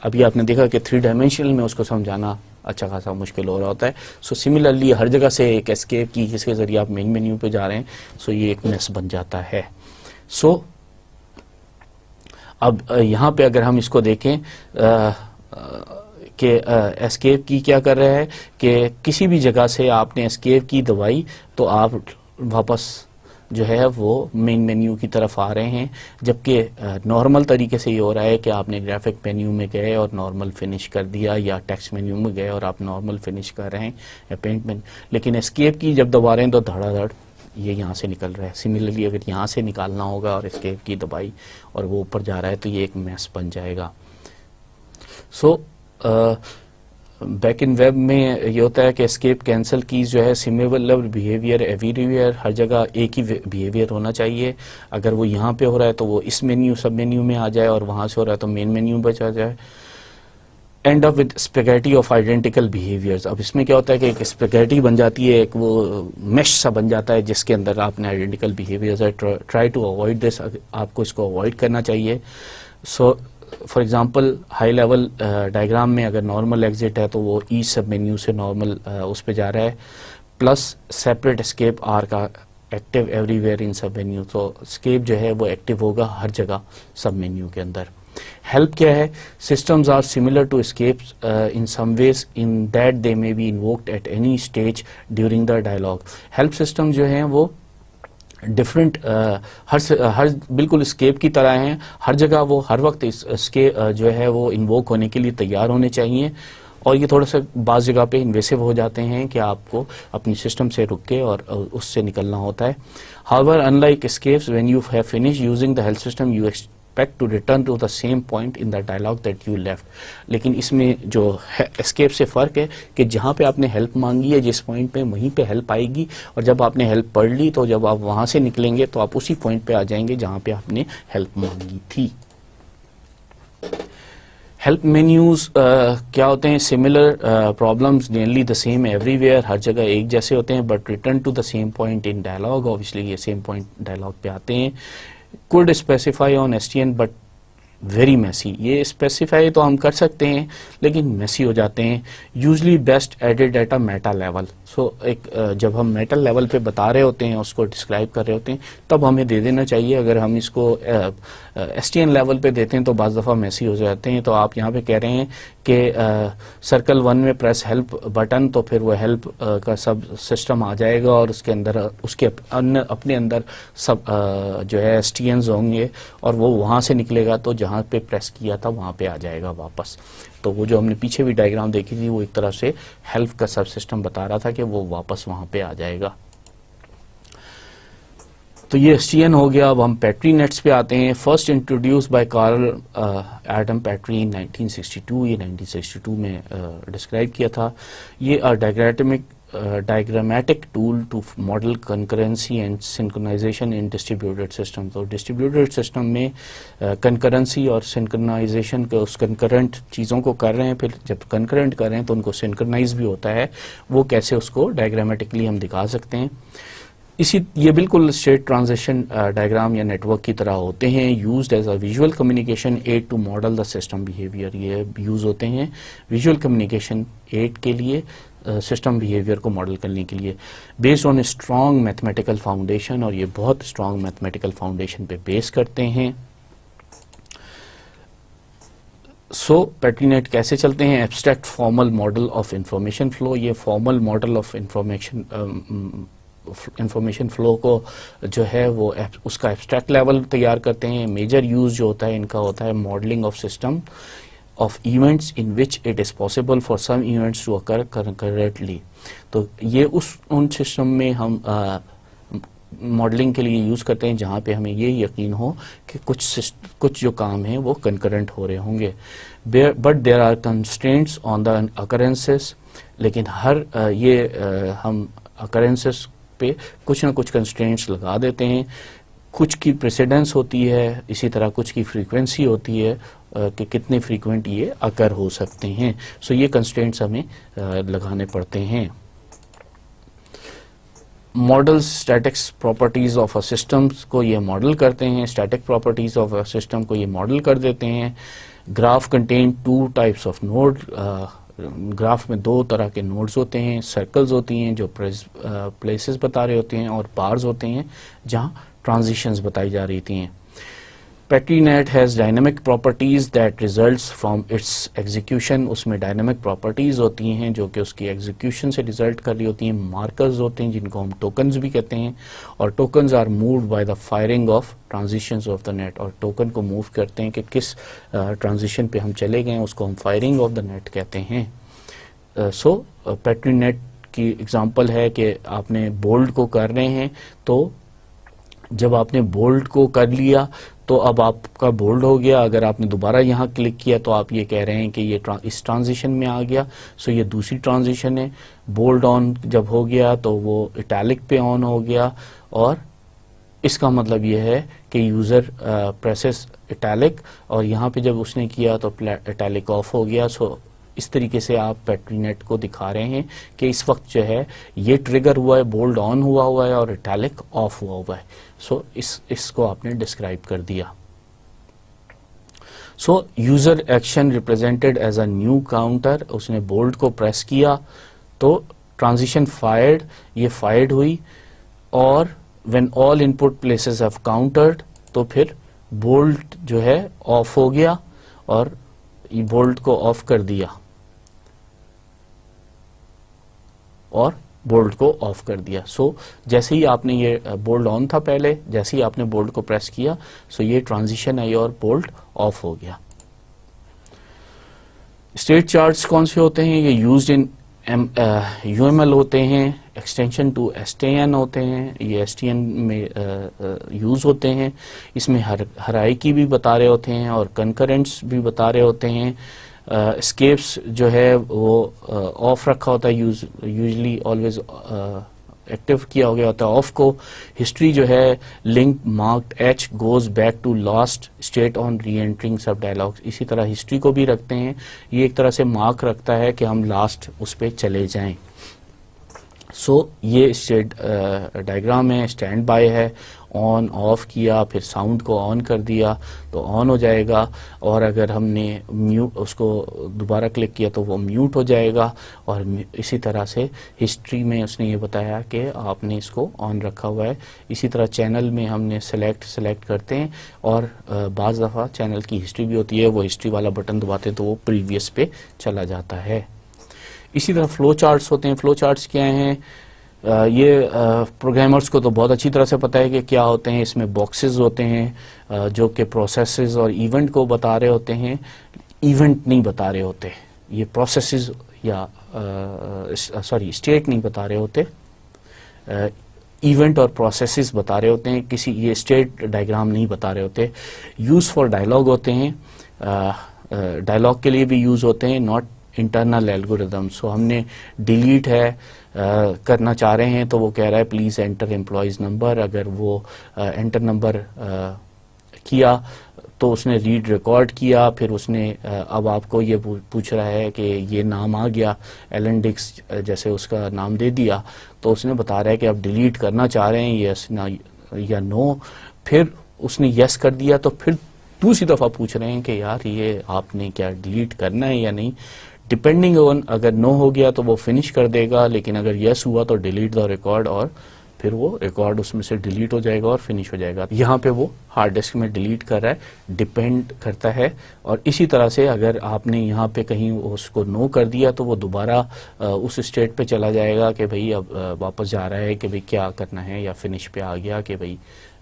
अभी आपने देखा कि 3 डायमेंशनल में उसको समझाना अच्छा खासा मुश्किल हो रहा होता है। सो सिमिलरली हर जगह से एक एस्केप की जिसके जरिए आप मेन मेन्यू पे जा रहे हैं, सो ये एक मेस बन जाता है। सो अब यहाँ पे अगर हम इसको देखें कि एस्केप की क्या कर रहा है कि किसी भी जगह से आपने एस्केप की दबाई तो आप वापस जो है वो मेन मेन्यू की तरफ आ रहे हैं, जबकि नॉर्मल तरीके से ये हो रहा है कि आपने ग्राफिक मेन्यू में गए और नॉर्मल फिनिश कर दिया, या टेक्स्ट मेन्यू में गए और आप नॉर्मल फिनिश कर रहे हैं, या पेंट में। लेकिन एस्केप की जब दबा रहे हैं तो धड़ाधड़ ये यहाँ से निकल रहा है। सिमिलरली अगर यहाँ से निकालना होगा और एस्केप की दबाई और वो ऊपर जा रहा है तो ये एक मैस बन जाएगा। सो बैक इन वेब में ये होता है कि एस्केप कैंसिल कीज जो है सिमिलर बिहेवियर एवरीवेयर, हर जगह एक ही बिहेवियर होना चाहिए। अगर वो यहाँ पे हो रहा है तो वो इस मेन्यू सब मेन्यू में आ जाए, और वहाँ से हो रहा है तो मेन मेन्यू बचा जाए। And up with spaghetti of identical behaviours. अब इसमें क्या होता है कि एक स्पेगेटी बन जाती है, एक वो मेश सा बन जाता है जिसके अंदर आपने आइडेंटिकल बिहेवियर्स है। ट्राई टू अवॉइड दिस, आपको इसको अवॉइड करना चाहिए। So for example high level diagram में अगर नॉर्मल एग्जिट है तो वो ई सब मेन्यू से नॉर्मल उस पे जा रहा है, प्लस सेपरेट एस्केप आर का एक्टिव एवरीवेयर इन सब मेन्यू। तो एस्केप जो है वो एक्टिव होगा हर जगह सब मेन्यू के अंदर। हेल्प क्या है? Systems are similar to escapes in some ways in that they may be invoked at any stage during the dialogue. Help system जो हैं वो डिफरेंट हर बिल्कुल स्केप की तरह हैं, हर जगह वो हर वक्त इस जो है वो इन्वोक होने के लिए तैयार होने चाहिए। और ये थोड़ा सा बाज़ जगह पे इन्वेसिव हो जाते हैं कि आपको अपनी सिस्टम से रुक के और उससे निकलना होता है। However unlike escapes when you have finish using the help system you expect to return to the same point in the dialogue that you left. लेकिन इसमें जो एस्केप से फ़र्क है कि जहाँ पे आपने हेल्प मांगी है जिस पॉइंट पे, वहीं पे हेल्प आएगी, और जब आपने हेल्प पढ़ ली तो जब आप वहाँ से निकलेंगे तो आप उसी पॉइंट पे आ जाएंगे जहाँ पे आपने हेल्प मांगी थी। हेल्प मेन्यूज क्या होते हैं? Similar problems nearly the same everywhere, हर जगह एक जैसे होते हैं, but return to the same point in dialogue. Obviously ये सेम पॉइंट डायलॉग पे आते हैं। Could specify on STN but very messy. ये स्पेसिफाई तो हम कर सकते हैं लेकिन मैसी हो जाते हैं। Usually best added at a meta level. So एक जब हम मेटा लेवल पे बता रहे होते हैं, उसको डिस्क्राइब कर रहे होते हैं, तब हमें दे देना चाहिए। अगर हम इसको एसटीएन लेवल पे देते हैं तो बाज़ दफ़ा मैसी हो जाते हैं। तो आप यहाँ पे कह रहे हैं कि सर्कल 1 में प्रेस हेल्प बटन, तो फिर वो हेल्प का सब सिस्टम आ जाएगा और उसके अंदर उसके अपने अंदर सब जो है एसटीएन्स होंगे और वो वहाँ से निकलेगा, तो जहाँ पे प्रेस किया था वहाँ पे आ जाएगा वापस। तो वो जो हमने पीछे भी डायग्राम देखी थी वो एक तरह से हेल्प का सब सिस्टम बता रहा था कि वो वापस वहाँ पे आ जाएगा। तो ये एसटीएन हो गया। अब हम पैट्री नेट्स पे आते हैं। First introduced by Carl Adam Petri in 1962। ये 1962 में डिस्क्राइब किया था। ये diagrammatic tool to model concurrency and synchronisation in distributed system. तो डिस्ट्रीब्यूटेड सिस्टम में कंकरेंसी और सिंक्रोनाइजेशन के उस कंकरेंट चीज़ों को कर रहे हैं, फिर जब कंकरेंट कर रहे हैं तो उनको सिंक्रोनाइज भी होता है। वो कैसे उसको डायग्रामेटिकली हम दिखा सकते हैं। ये बिल्कुल स्टेट ट्रांजिशन डायग्राम या नेटवर्क की तरह होते हैं। Used as a visual communication aid to model the system behaviour. ये यूज होते हैं विजुअल कम्युनिकेशन एड के लिए, सिस्टम बिहेवियर को मॉडल करने के लिए। Based on a strong mathematical foundation, और ये बहुत स्ट्रॉन्ग मैथमेटिकल फाउंडेशन पे बेस करते हैं। सो पैट्रीनेट कैसे चलते हैं? Abstract formal model of information flow. ये formal model of information flow को जो है वो उसका एब्स्ट्रैक्ट लेवल तैयार करते हैं। मेजर यूज जो होता है इनका होता है modelling of system of events in which it is possible for some events to occur concurrently. तो ये उन सिस्टम में हम मॉडलिंग के लिए यूज़ करते हैं जहाँ पे हमें ये यकीन हो कि कुछ जो काम है वो कंकरेंट हो रहे होंगे। But there are constraints on the occurrences. लेकिन हम अकरेंसेस पे कुछ ना कुछ कंस्ट्रेंट्स लगा देते हैं। कुछ की प्रेसिडेंस होती है, इसी तरह कुछ की फ्रीक्वेंसी होती है कि कितने फ्रीक्वेंट ये अकर हो सकते हैं। सो ये कंस्ट्रेंट्स हमें लगाने पड़ते हैं। Model statics properties of a systems को ये मॉडल करते हैं। Static properties of a system को ये मॉडल कर देते हैं। Graph contain 2 types of node. Graph में 2 तरह के नोड्स होते हैं। सर्कल्स होती हैं जो प्लेसेस बता रहे होते हैं, और बार्स होते हैं जहां ट्रांजिशंस बताई जा रही थी। Petri net has dynamic properties that results from its execution. उसमें डायनेमिक प्रॉपर्टीज होती हैं जो कि उसकी एग्जीक्यूशन से रिजल्ट कर रही होती हैं। मार्कर्स होते हैं जिनको हम टोकन्स भी कहते हैं, और tokens are moved by the firing of transitions of the net. और टोकन को मूव करते हैं कि किस ट्रांजिशन पे हम चले गए, उसको हम फायरिंग ऑफ द नेट कहते हैं। सो पैट्रीनेट की एग्जांपल है कि आपने बोल्ड को कर रहे हैं, तो जब आपने बोल्ड को कर लिया तो अब आपका बोल्ड हो गया। अगर आपने दोबारा यहाँ क्लिक किया तो आप ये कह रहे हैं कि ये इस ट्रांजिशन में आ गया। सो ये दूसरी ट्रांजिशन है। बोल्ड ऑन जब हो गया तो वो इटैलिक पे ऑन हो गया, और इसका मतलब ये है कि यूज़र प्रेसेस इटैलिक, और यहाँ पे जब उसने किया तो इटैलिक ऑफ हो गया। सो इस तरीके से आप पेट्रीनेट को दिखा रहे हैं कि इस वक्त जो है ये ट्रिगर हुआ है, बोल्ड ऑन हुआ है और इटैलिक ऑफ हुआ है। सो इसको आपने डिस्क्राइब कर दिया। So user action represented as a new counter, उसने बोल्ड को प्रेस किया तो ट्रांजिशन फायर्ड, ये फायर्ड हुई, और when all input places have countered, तो फिर बोल्ट जो है ऑफ हो गया और ये बोल्ट को ऑफ कर दिया और बोल्ट को ऑफ कर दिया। सो जैसे ही आपने ये बोल्ट ऑन था पहले, जैसे ही आपने बोल्ट को प्रेस किया, सो ये ट्रांजिशन आई और बोल्ट ऑफ हो गया। स्टेट चार्ट्स कौन से होते हैं? ये यूज्ड इन UML होते हैं, एक्सटेंशन टू STN होते हैं, ये STN में यूज होते हैं। इसमें हायरार्की भी बता रहे होते हैं और कंकरेंट्स भी बता रहे होते हैं। एस्केप्स जो है वो ऑफ रखा होता है, यूजली ऑलवेज एक्टिव किया हो गया होता है ऑफ को। हिस्ट्री जो है link marked H goes back to last state on reentering sub dialogues, इसी तरह हिस्ट्री को भी रखते हैं। ये एक तरह से मार्क रखता है कि हम लास्ट उस पर चले जाएं। सो ये स्टेट डायग्राम है, स्टैंड बाय है, ऑन ऑफ किया, फिर साउंड को ऑन कर दिया तो ऑन हो जाएगा, और अगर हमने म्यूट उसको दोबारा क्लिक किया तो वो म्यूट हो जाएगा। और इसी तरह से हिस्ट्री में उसने ये बताया कि आपने इसको ऑन रखा हुआ है। इसी तरह चैनल में हमने सेलेक्ट करते हैं और बाज़ दफ़ा चैनल की हिस्ट्री भी होती है, वो हिस्ट्री वाला बटन दबाते हैं तो वो प्रीवियस पे चला जाता है। इसी तरह फ्लो चार्ट्स होते हैं। फ्लो चार्ट्स क्या हैं? ये प्रोग्रामर्स को तो बहुत अच्छी तरह से पता है कि क्या होते हैं। इसमें बॉक्सेस होते हैं जो कि प्रोसेसेस और इवेंट को बता रहे होते हैं, इवेंट नहीं बता रहे होते। ये प्रोसेसेस या स्टेट नहीं बता रहे होते, इवेंट और प्रोसेसेस बता रहे होते हैं, किसी ये स्टेट डायग्राम नहीं बता रहे होते। यूज फॉर डायलॉग होते हैं, डायलॉग के लिए भी यूज होते हैं, नॉट इंटरनल एल्गोरिदम। सो हमने डिलीट है करना चाह रहे हैं तो वो कह रहा है प्लीज एंटर एम्प्लॉयज नंबर। अगर वो एंटर नंबर किया तो उसने रीड रिकॉर्ड किया, फिर उसने अब आपको ये पूछ रहा है कि ये नाम आ गया, एलन डिक्स जैसे उसका नाम दे दिया, तो उसने बता रहा है कि आप डिलीट करना चाह रहे हैं, यस ना या नो। फिर उसने यस कर दिया तो फिर दूसरी दफ़ा पूछ रहे हैं कि यार ये आपने क्या डिलीट करना है या नहीं। डिपेंडिंग ऑन, अगर नो हो गया तो वो फिनिश कर देगा, लेकिन अगर यस हुआ तो डिलीट द रिकॉर्ड, और फिर वो रिकॉर्ड उसमें से डिलीट हो जाएगा और फिनिश हो जाएगा। यहाँ पे वो हार्ड डिस्क में डिलीट कर रहा है, डिपेंड करता है। और इसी तरह से अगर आपने यहाँ पे कहीं उसको नो कर दिया तो वो दोबारा उस स्टेट पे चला जाएगा कि भाई अब वापस जा रहा है कि भाई क्या करना है, या फिनिश पे आ गया कि भाई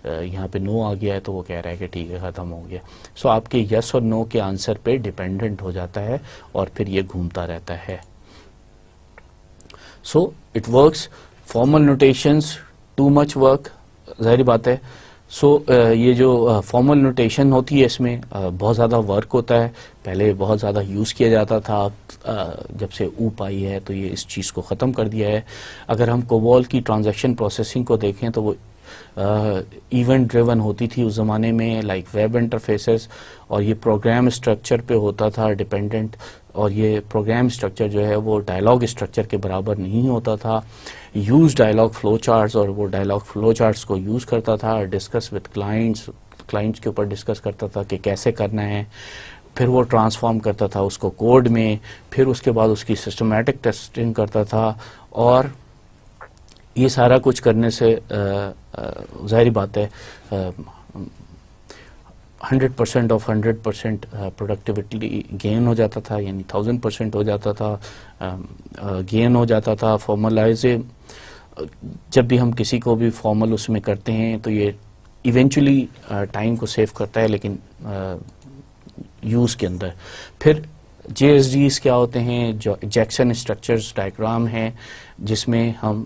यहाँ पे नो आ गया है तो वो कह रहा है कि ठीक है ख़त्म हो गया। सो आपके यस और नो के आंसर पे डिपेंडेंट हो जाता है और फिर ये घूमता रहता है। So it works. Formal notations, too much work, जाहिर बात है। सो ये जो फॉर्मल नोटेशन होती है इसमें बहुत ज़्यादा वर्क होता है। पहले बहुत ज़्यादा यूज़ किया जाता था, जब से ऊप आई है तो ये इस चीज़ को ख़त्म कर दिया है। अगर हम कोबॉल की ट्रांजैक्शन प्रोसेसिंग को देखें तो वो इवेंट ड्रिवन होती थी उस ज़माने में, लाइक वेब इंटरफेसेस, और ये प्रोग्राम स्ट्रक्चर पे होता था डिपेंडेंट। और ये प्रोग्राम स्ट्रक्चर जो है वो डायलॉग स्ट्रक्चर के बराबर नहीं होता था। यूज डायलॉग फ्लो चार्ट्स, और वो डायलॉग फ्लो चार्ट्स को यूज़ करता था, डिस्कस विद क्लाइंट्स के ऊपर डिस्कस करता था कि कैसे करना है। फिर वो ट्रांसफॉर्म करता था उसको कोड में, फिर उसके बाद उसकी सिस्टमैटिक टेस्टिंग करता था। और ये सारा कुछ करने से जाहिर बात है 100% ऑफ 100% प्रोडक्टिविटी गेन हो जाता था, यानी 1000% हो जाता था, गेन हो जाता था। फॉर्मलाइज, जब भी हम किसी को भी फॉर्मल उसमें करते हैं तो ये इवेंचुअली टाइम को सेव करता है, लेकिन यूज़ के अंदर। फिर JSDs क्या होते हैं? जो जैक्सन स्ट्रक्चर्स डायग्राम है, जिसमें हम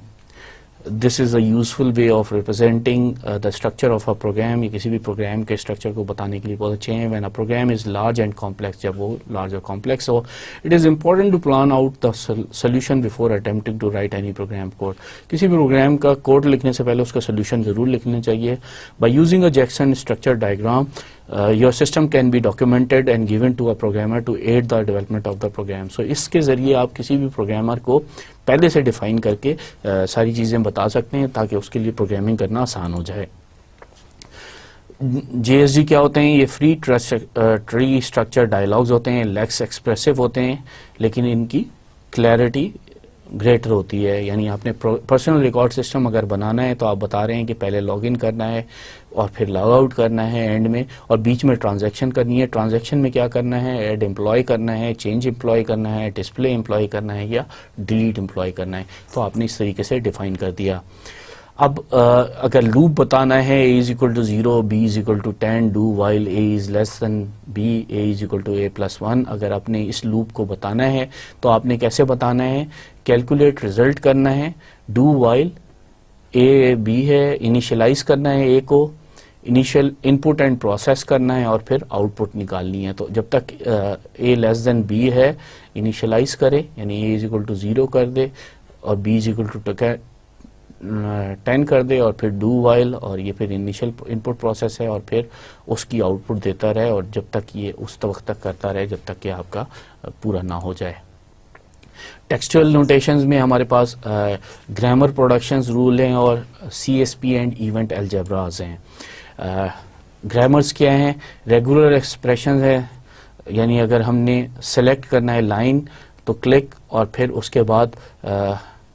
this is a useful way of representing the structure of a program. ये किसी भी प्रोग्राम के स्ट्रक्चर को बताने के लिए बहुत अच्छे हैं। When a program is large and complex, जब वो लार्ज और कॉम्प्लेक्स हो, it is important to plan out the solution before attempting to write any program code. किसी भी प्रोग्राम का कोड लिखने से पहले उसका सोल्यूशन ज़रूर लिखना चाहिए। By using a Jackson structure diagram, your system can be documented and given to a programmer to aid the development of the program. So इसके ज़रिए आप किसी भी प्रोग्रामर को पहले से डिफ़ाइन करके सारी चीज़ें बता सकते हैं ताकि उसके लिए प्रोग्रामिंग करना आसान हो जाए। JSD क्या होते हैं? ये फ्री ट्री स्ट्रक्चर डायलॉग्स होते हैं, लेक्स एक्सप्रेसिव होते हैं, लेकिन इनकी क्लैरिटी ग्रेटर होती है। यानी आपने पर्सनल रिकॉर्ड सिस्टम अगर बनाना है तो आप बता रहे हैं कि पहले लॉगिन करना है और फिर लॉग आउट करना है एंड में, और बीच में ट्रांजैक्शन करनी है। ट्रांजैक्शन में क्या करना है? ऐड एम्प्लॉय करना है, चेंज एम्प्लॉय करना है, डिस्प्ले एम्प्लॉय करना है या डिलीट एम्प्लॉय करना है। तो आपने इस तरीके से डिफाइन कर दिया। अब अगर लूप बताना है a is equal to 0, b is equal to 10, do while a is less than b, a is equal to a plus 1, अगर आपने इस लूप को बताना है तो आपने कैसे बताना है? कैलकुलेट रिजल्ट करना है, डू वाइल a b है, इनिशियलाइज करना है a को, इनिशियल इनपुट एंड प्रोसेस करना है और फिर आउटपुट निकालनी है। तो जब तक a लेस देन b है इनिशियलाइज करे, यानी a इज इक्वल टू 0 कर दे और b इज इक्वल टू 10 कर दे और फिर डू वाइल, और ये फिर इनिशियल इनपुट प्रोसेस है और फिर उसकी आउटपुट देता रहे और जब तक ये उस वक्त तक करता रहे जब तक कि आपका पूरा ना हो जाए। टेक्सचुअल नोटेशंस में हमारे पास ग्रामर प्रोडक्शंस रूल हैं और CSP एंड इवेंट अलजेब्राज हैं। ग्रामर्स क्या हैं? रेगुलर एक्सप्रेशंस है, यानी अगर हमने सेलेक्ट करना है लाइन तो क्लिक और फिर उसके बाद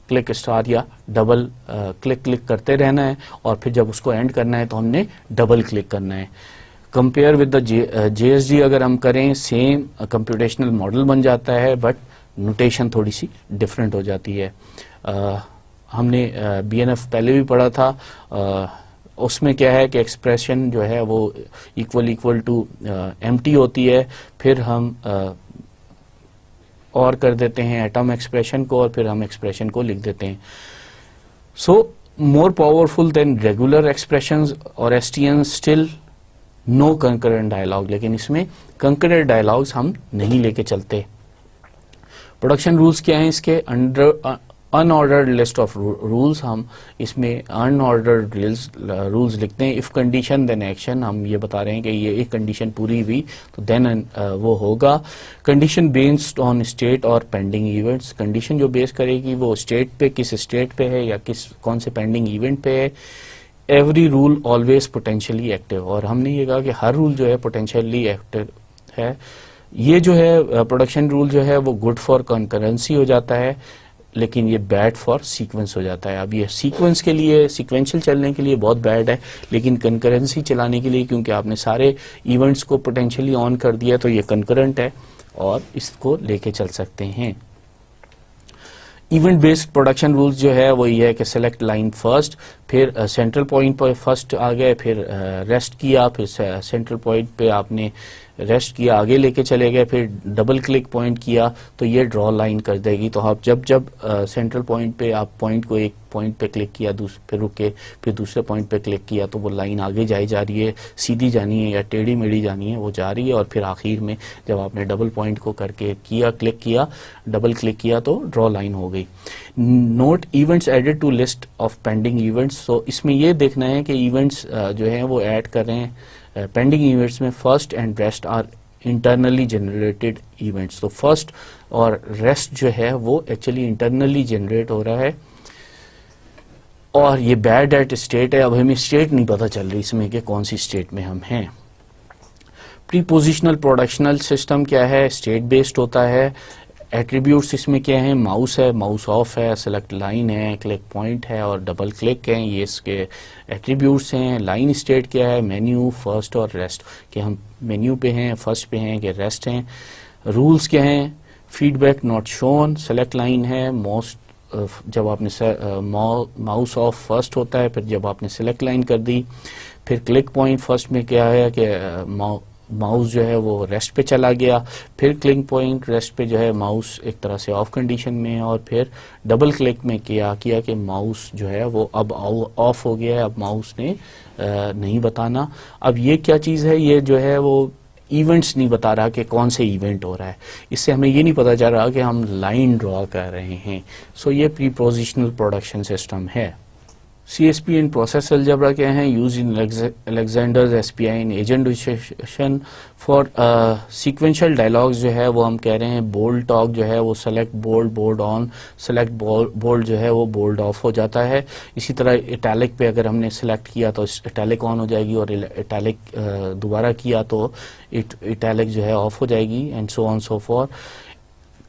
क्लिक स्टार या डबल क्लिक करते रहना है और फिर जब उसको एंड करना है तो हमने डबल क्लिक करना है। कंपेयर विद द JSD अगर हम करें, सेम कंप्यूटेशनल मॉडल बन जाता है बट नोटेशन थोड़ी सी डिफरेंट हो जाती है। हमने BNF पहले भी पढ़ा था, उसमें क्या है कि एक्सप्रेशन जो है वो इक्वल टू एम्प्टी होती है, फिर हम और कर देते हैं एटम एक्सप्रेशन को और फिर हम एक्सप्रेशन को लिख देते हैं। So more powerful than regular expressions or STN still no concurrent dialogue, लेकिन इसमें कंकरेंट डायलॉग्स हम नहीं लेके चलते। प्रोडक्शन रूल्स क्या हैं इसके? Under unordered list of rules, हम इसमें अनऑर्डर्ड रूल्स लिखते हैं। इफ कंडीशन देन एक्शन, हम ये बता रहे हैं कि ये एक कंडीशन पूरी हुई तो देन वो होगा। कंडीशन बेस्ड ऑन स्टेट और पेंडिंग इवेंट्स, कंडीशन जो बेस करेगी वो स्टेट पे, किस स्टेट पे है या कौन से पेंडिंग इवेंट पे है। Every rule always potentially active, और हमने ये कहा कि हर रूल जो है पोटेंशियली एक्टिव है। ये जो है प्रोडक्शन रूल जो है वो गुड फॉर कंकरेंसी हो जाता है, लेकिन ये बैड फॉर सीक्वेंस हो जाता है। अब ये सीक्वेंस के लिए, सीक्वेंशियल चलने के लिए बहुत बैड है, लेकिन कंकरेंसी चलाने के लिए क्योंकि आपने सारे इवेंट्स को पोटेंशियली ऑन कर दिया तो ये कंकरेंट है और इसको लेके चल सकते हैं। इवेंट बेस्ड प्रोडक्शन रूल्स जो है वो ये है कि सेलेक्ट लाइन फर्स्ट, फिर सेंट्रल पॉइंट पर फर्स्ट आ गए, फिर रेस्ट किया, फिर सेंट्रल पॉइंट पे आपने रेस्ट किया, आगे लेके चले गए, फिर डबल क्लिक पॉइंट किया तो ये ड्रॉ लाइन कर देगी। तो आप जब सेंट्रल पॉइंट पे आप पॉइंट को एक पॉइंट पे क्लिक किया, फिर रुके, फिर दूसरे पॉइंट पे क्लिक किया तो वो लाइन आगे जाई जा रही है, सीधी जानी है या टेढ़ी मेढ़ी जानी है, वो जा रही है। और फिर आखिर में जब आपने डबल पॉइंट को करके किया, क्लिक किया, डबल क्लिक किया तो ड्रॉ लाइन हो गई। Note events added to list of pending events, तो इसमें ये देखना है कि इवेंट्स जो है वो ऐड कर रहे हैं पेंडिंग इवेंट्स में। First and rest are internally generated events, तो फर्स्ट और रेस्ट जो है वो एक्चुअली इंटरनली जनरेट हो रहा है और ये बैड एट स्टेट है। अब हमें स्टेट नहीं पता चल रही इसमें कि कौन सी स्टेट में हम हैं। प्रीपोजिशनल प्रोडक्शनल सिस्टम क्या है? स्टेट बेस्ड होता है। एट्रीब्यूट्स इसमें क्या है? माउस है, माउस ऑफ है, सेलेक्ट लाइन है, क्लिक पॉइंट है और डबल क्लिक है, ये इसके एट्रीब्यूट्स हैं। लाइन स्टेट क्या है? मेन्यू, फर्स्ट और रेस्ट, कि हम मेन्यू पे हैं, फर्स्ट पे हैं कि रेस्ट हैं। रूल्स क्या हैं? Feedback not shown, select line है, मोस्ट जब आपने माउस ऑफ फर्स्ट होता है, फिर जब आपने सेलेक्ट लाइन कर दी। फिर क्लिक पॉइंट फर्स्ट में क्या है कि माउस जो है वो रेस्ट पे चला गया, फिर क्लिक पॉइंट रेस्ट पे जो है माउस एक तरह से ऑफ कंडीशन में है, और फिर डबल क्लिक में किया कि माउस जो है वो अब ऑफ हो गया है, अब माउस ने नहीं बताना। अब ये क्या चीज़ है? ये जो है वो इवेंट्स नहीं बता रहा कि कौन से इवेंट हो रहा है, इससे हमें ये नहीं पता चल रहा कि हम लाइन ड्रॉ कर रहे हैं। सो ये प्रीपोजिशनल प्रोडक्शन सिस्टम है। CSP इन प्रोसेस अलजेब्रा क्या हैं? Use in Alexander's SPI in agent distribution for sequential dialogues जो है वो हम कह रहे हैं बोल्ड टॉक जो है वो select bold bold on, select bold जो है वो बोल्ड ऑफ हो जाता है। इसी तरह इटैलिक पे अगर हमने सेलेक्ट किया तो इटैलिक ऑन हो जाएगी और इटैलिक दोबारा किया तो इटैलिक जो है ऑफ हो जाएगी and so on so forth.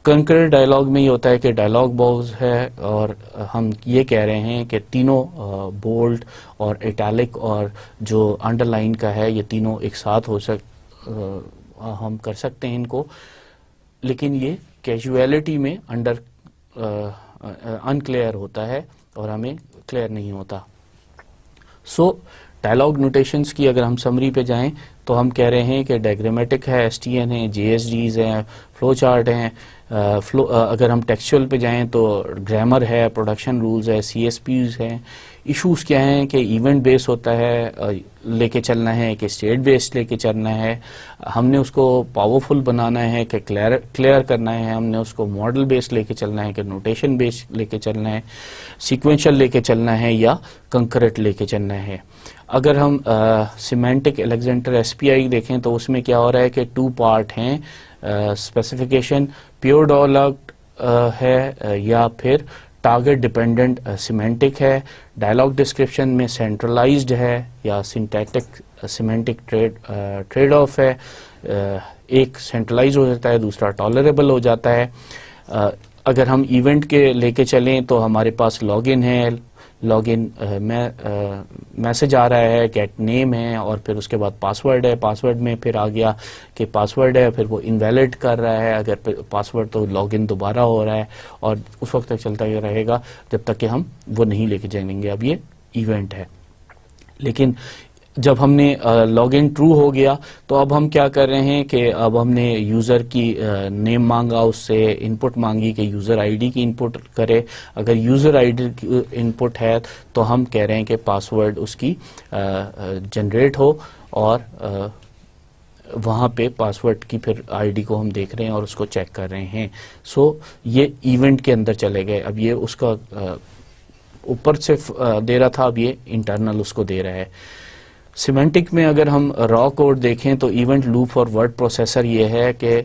Concurrent dialogue में ये होता है कि डायलॉग बॉक्स है और हम ये कह रहे हैं कि तीनों बोल्ड और इटैलिक और जो अंडरलाइन का है ये तीनों एक साथ हम कर सकते हैं इनको, लेकिन ये कैजुअलिटी में अनक्लियर होता है और हमें क्लियर नहीं होता। सो डायलॉग नोटेशंस की अगर हम समरी पे जाएं तो हम कह रहे हैं कि डायग्रामेटिक है, STN है, JSDs हैं, फ्लो चार्ट हैं। अगर हम टेक्सचुअल पे जाएं तो ग्रामर है, प्रोडक्शन रूल्स है, CSPs हैं। इश्यूज क्या हैं कि इवेंट बेस होता है लेके चलना है कि स्टेट बेस्ड लेके चलना है, हमने उसको पावरफुल बनाना है कि क्लियर करना है, हमने उसको मॉडल बेस्ड लेके चलना है कि नोटेशन बेस्ड लेके चलना है, सीक्वेंशियल लेके चलना है या कंकरेंट लेके चलना है। अगर हम सिमेंटिक अलेक्जेंडर SPI देखें तो उसमें क्या हो रहा है कि 2 पार्ट हैं, स्पेसिफिकेशन प्योर डायलॉग है या फिर टारगेट डिपेंडेंट सिमेंटिक है। डायलॉग डिस्क्रिप्शन में सेंट्रलाइज्ड है या सिंटैक्टिक सिमेंटिक ट्रेड ऑफ है। एक सेंट्रलाइज हो जाता है, दूसरा टॉलरेबल हो जाता है। अगर हम इवेंट के लेके चलें तो हमारे पास लॉगिन है, लॉगिन मैसेज आ रहा है, गेट नेम है और फिर उसके बाद पासवर्ड है। पासवर्ड में फिर आ गया कि पासवर्ड है, फिर वो इनवैलिड कर रहा है अगर पासवर्ड तो लॉगिन दोबारा हो रहा है और उस वक्त तक चलता ही रहेगा जब तक कि हम वो नहीं लेके जाएंगे। अब ये इवेंट है, लेकिन जब हमने लॉगिन ट्रू हो गया तो अब हम क्या कर रहे हैं कि अब हमने यूज़र की नेम मांगा, उससे इनपुट मांगी कि यूज़र आईडी की इनपुट करे। अगर यूज़र आईडी की इनपुट है तो हम कह रहे हैं कि पासवर्ड उसकी जनरेट हो और वहाँ पे पासवर्ड की फिर आईडी को हम देख रहे हैं और उसको चेक कर रहे हैं। सो ये इवेंट के अंदर चले गए। अब ये उसका ऊपर से दे रहा था, अब ये इंटरनल उसको दे रहा है। सिमेंटिक में अगर हम रॉ कोड देखें तो इवेंट लूप और वर्ड प्रोसेसर ये है कि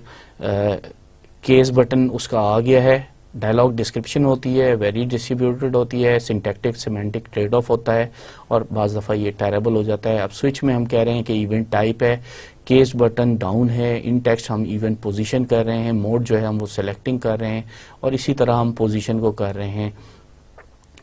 केस बटन उसका आ गया है, डायलॉग डिस्क्रिप्शन होती है, वेरी डिस्ट्रीब्यूटेड होती है, सिंटैक्टिक सिमेंटिक ट्रेड ऑफ होता है और बाज़ दफ़ा ये टेरेबल हो जाता है। अब स्विच में हम कह रहे हैं कि इवेंट टाइप है, केस बटन डाउन है, इन टेक्स्ट हम इवेंट पोजीशन कर रहे हैं, मोड जो है हम वो सेलेक्टिंग कर रहे हैं और इसी तरह हम पोजीशन को कर रहे हैं।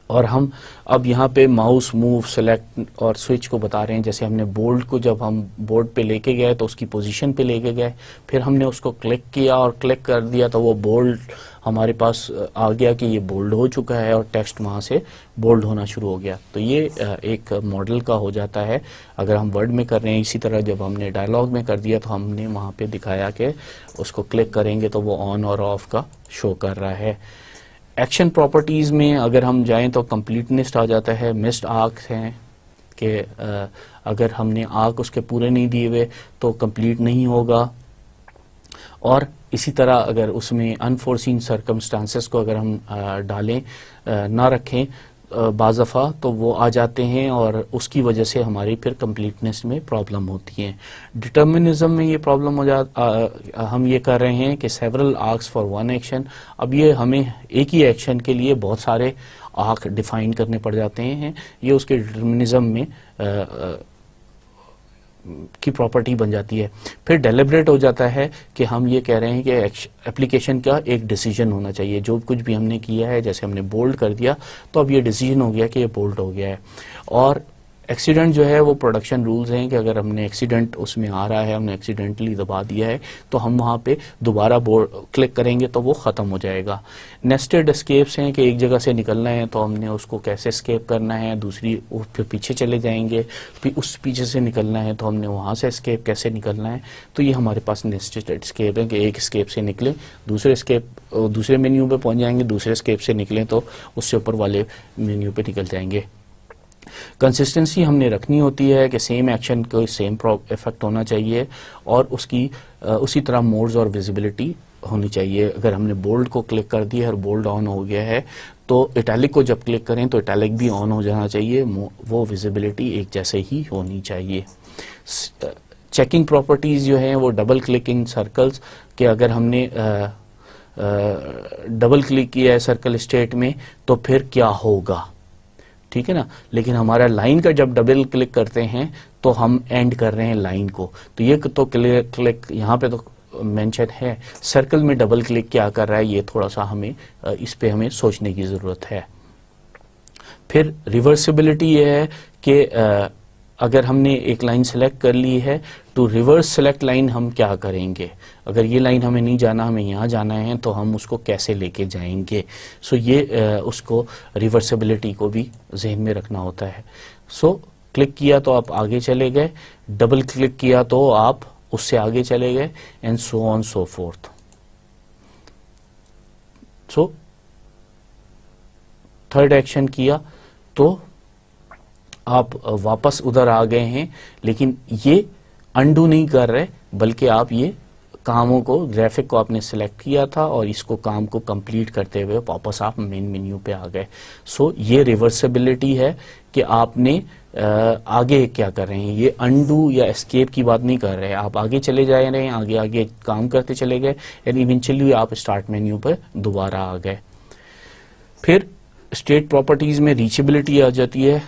और हम अब यहाँ पे माउस मूव सेलेक्ट और स्विच को बता रहे हैं। जैसे हमने बोल्ड को जब हम बोर्ड पे लेके गए तो उसकी पोजीशन पे लेके गए, फिर हमने उसको क्लिक किया और क्लिक कर दिया तो वो बोल्ड हमारे पास आ गया कि ये बोल्ड हो चुका है और टेक्स्ट वहाँ से बोल्ड होना शुरू हो गया। तो ये एक मॉडल का हो जाता है अगर हम वर्ड में कर रहे हैं। इसी तरह जब हमने डायलॉग में कर दिया तो हमने वहाँ पे दिखाया कि उसको क्लिक करेंगे तो वो ऑन और ऑफ का शो कर रहा है। एक्शन प्रॉपर्टीज़ में अगर हम जाएं तो कंप्लीटनेस आ जाता है, मिस्ड आर्क्स हैं कि अगर हमने आर्क उसके पूरे नहीं दिए हुए तो कंप्लीट नहीं होगा। और इसी तरह अगर उसमें अनफोर्सीन सर्कमस्टांसेस को अगर हम डालें ना रखें बाज़ दफ़ा तो वो आ जाते हैं और उसकी वजह से हमारी फिर कंप्लीटनेस में प्रॉब्लम होती है। डिटर्मिनिज्म में ये प्रॉब्लम हो हम ये कर रहे हैं कि several arcs for one action. अब ये हमें एक ही एक्शन के लिए बहुत सारे आर्क डिफाइन करने पड़ जाते हैं, ये उसके डिटर्मिनिज्म में की प्रॉपर्टी बन जाती है। फिर डेलिब्रेट हो जाता है कि हम ये कह रहे हैं कि एप्लीकेशन का एक डिसीजन होना चाहिए। जो कुछ भी हमने किया है, जैसे हमने बोल्ड कर दिया तो अब ये डिसीजन हो गया कि ये बोल्ड हो गया है। और एक्सीडेंट जो है वो प्रोडक्शन रूल्स हैं कि अगर हमने एक्सीडेंट उसमें आ रहा है, हमने एक्सीडेंटली दबा दिया है तो हम वहाँ पे दोबारा बोर्ड क्लिक करेंगे तो वो ख़त्म हो जाएगा। नेस्टेड एस्केप्स हैं कि एक जगह से निकलना है तो हमने उसको कैसे एस्केप करना है, दूसरी फिर पीछे चले जाएंगे, फिर उस पीछे से निकलना है तो हमने वहाँ से एस्केप कैसे निकलना है। तो ये हमारे पास नेस्टेड एस्केप है कि एक एस्केप से निकलें दूसरे मेन्यू पे पहुँच जाएंगे, दूसरे एस्केप से निकलें तो उससे ऊपर वाले मेन्यू पे निकल जाएंगे। कंसिस्टेंसी हमने रखनी होती है कि सेम एक्शन को सेम इफेक्ट होना चाहिए और उसकी उसी तरह मोड्स और विजिबिलिटी होनी चाहिए। अगर हमने बोल्ड को क्लिक कर दिया और बोल्ड ऑन हो गया है तो इटैलिक को जब क्लिक करें तो इटैलिक भी ऑन हो जाना चाहिए, वो विजिबिलिटी एक जैसे ही होनी चाहिए। चेकिंग प्रॉपर्टीज जो हैं वो डबल क्लिक इन सर्कल्स, कि अगर हमने डबल क्लिक किया है सर्कल स्टेट में तो फिर क्या होगा, ठीक है ना। लेकिन हमारा लाइन का जब डबल क्लिक करते हैं तो हम एंड कर रहे हैं लाइन को, तो ये तो क्लिक यहाँ पे तो मेंशन है, सर्कल में डबल क्लिक क्या कर रहा है, ये थोड़ा सा हमें इस पे हमें सोचने की जरूरत है। फिर रिवर्सिबिलिटी ये है कि अगर हमने एक लाइन सेलेक्ट कर ली है तो रिवर्स सेलेक्ट लाइन हम क्या करेंगे, अगर ये लाइन हमें नहीं जाना, हमें यहाँ जाना है, तो हम उसको कैसे लेके जाएंगे। सो ये उसको रिवर्सिबिलिटी को भी जहन में रखना होता है। सो क्लिक किया तो आप आगे चले गए, डबल क्लिक किया तो आप उससे आगे चले गए, and so on so forth. So third action किया तो आप वापस उधर आ गए हैं, लेकिन ये अनडू नहीं कर रहे, बल्कि आप ये कामों को, ग्राफिक को आपने सिलेक्ट किया था और इसको काम को कंप्लीट करते हुए वापस आप मेन मेन्यू पे आ गए। सो ये रिवर्सिबिलिटी है कि आपने आगे क्या कर रहे हैं, ये अनडू या एस्केप की बात नहीं कर रहे हैं, आप आगे चले जा रहे हैं, आगे आगे काम करते चले गए, एंड इवेंचुअली आप स्टार्ट मेन्यू पर दोबारा आ गए। फिर स्टेट प्रॉपर्टीज में रीचेबिलिटी आ जाती है,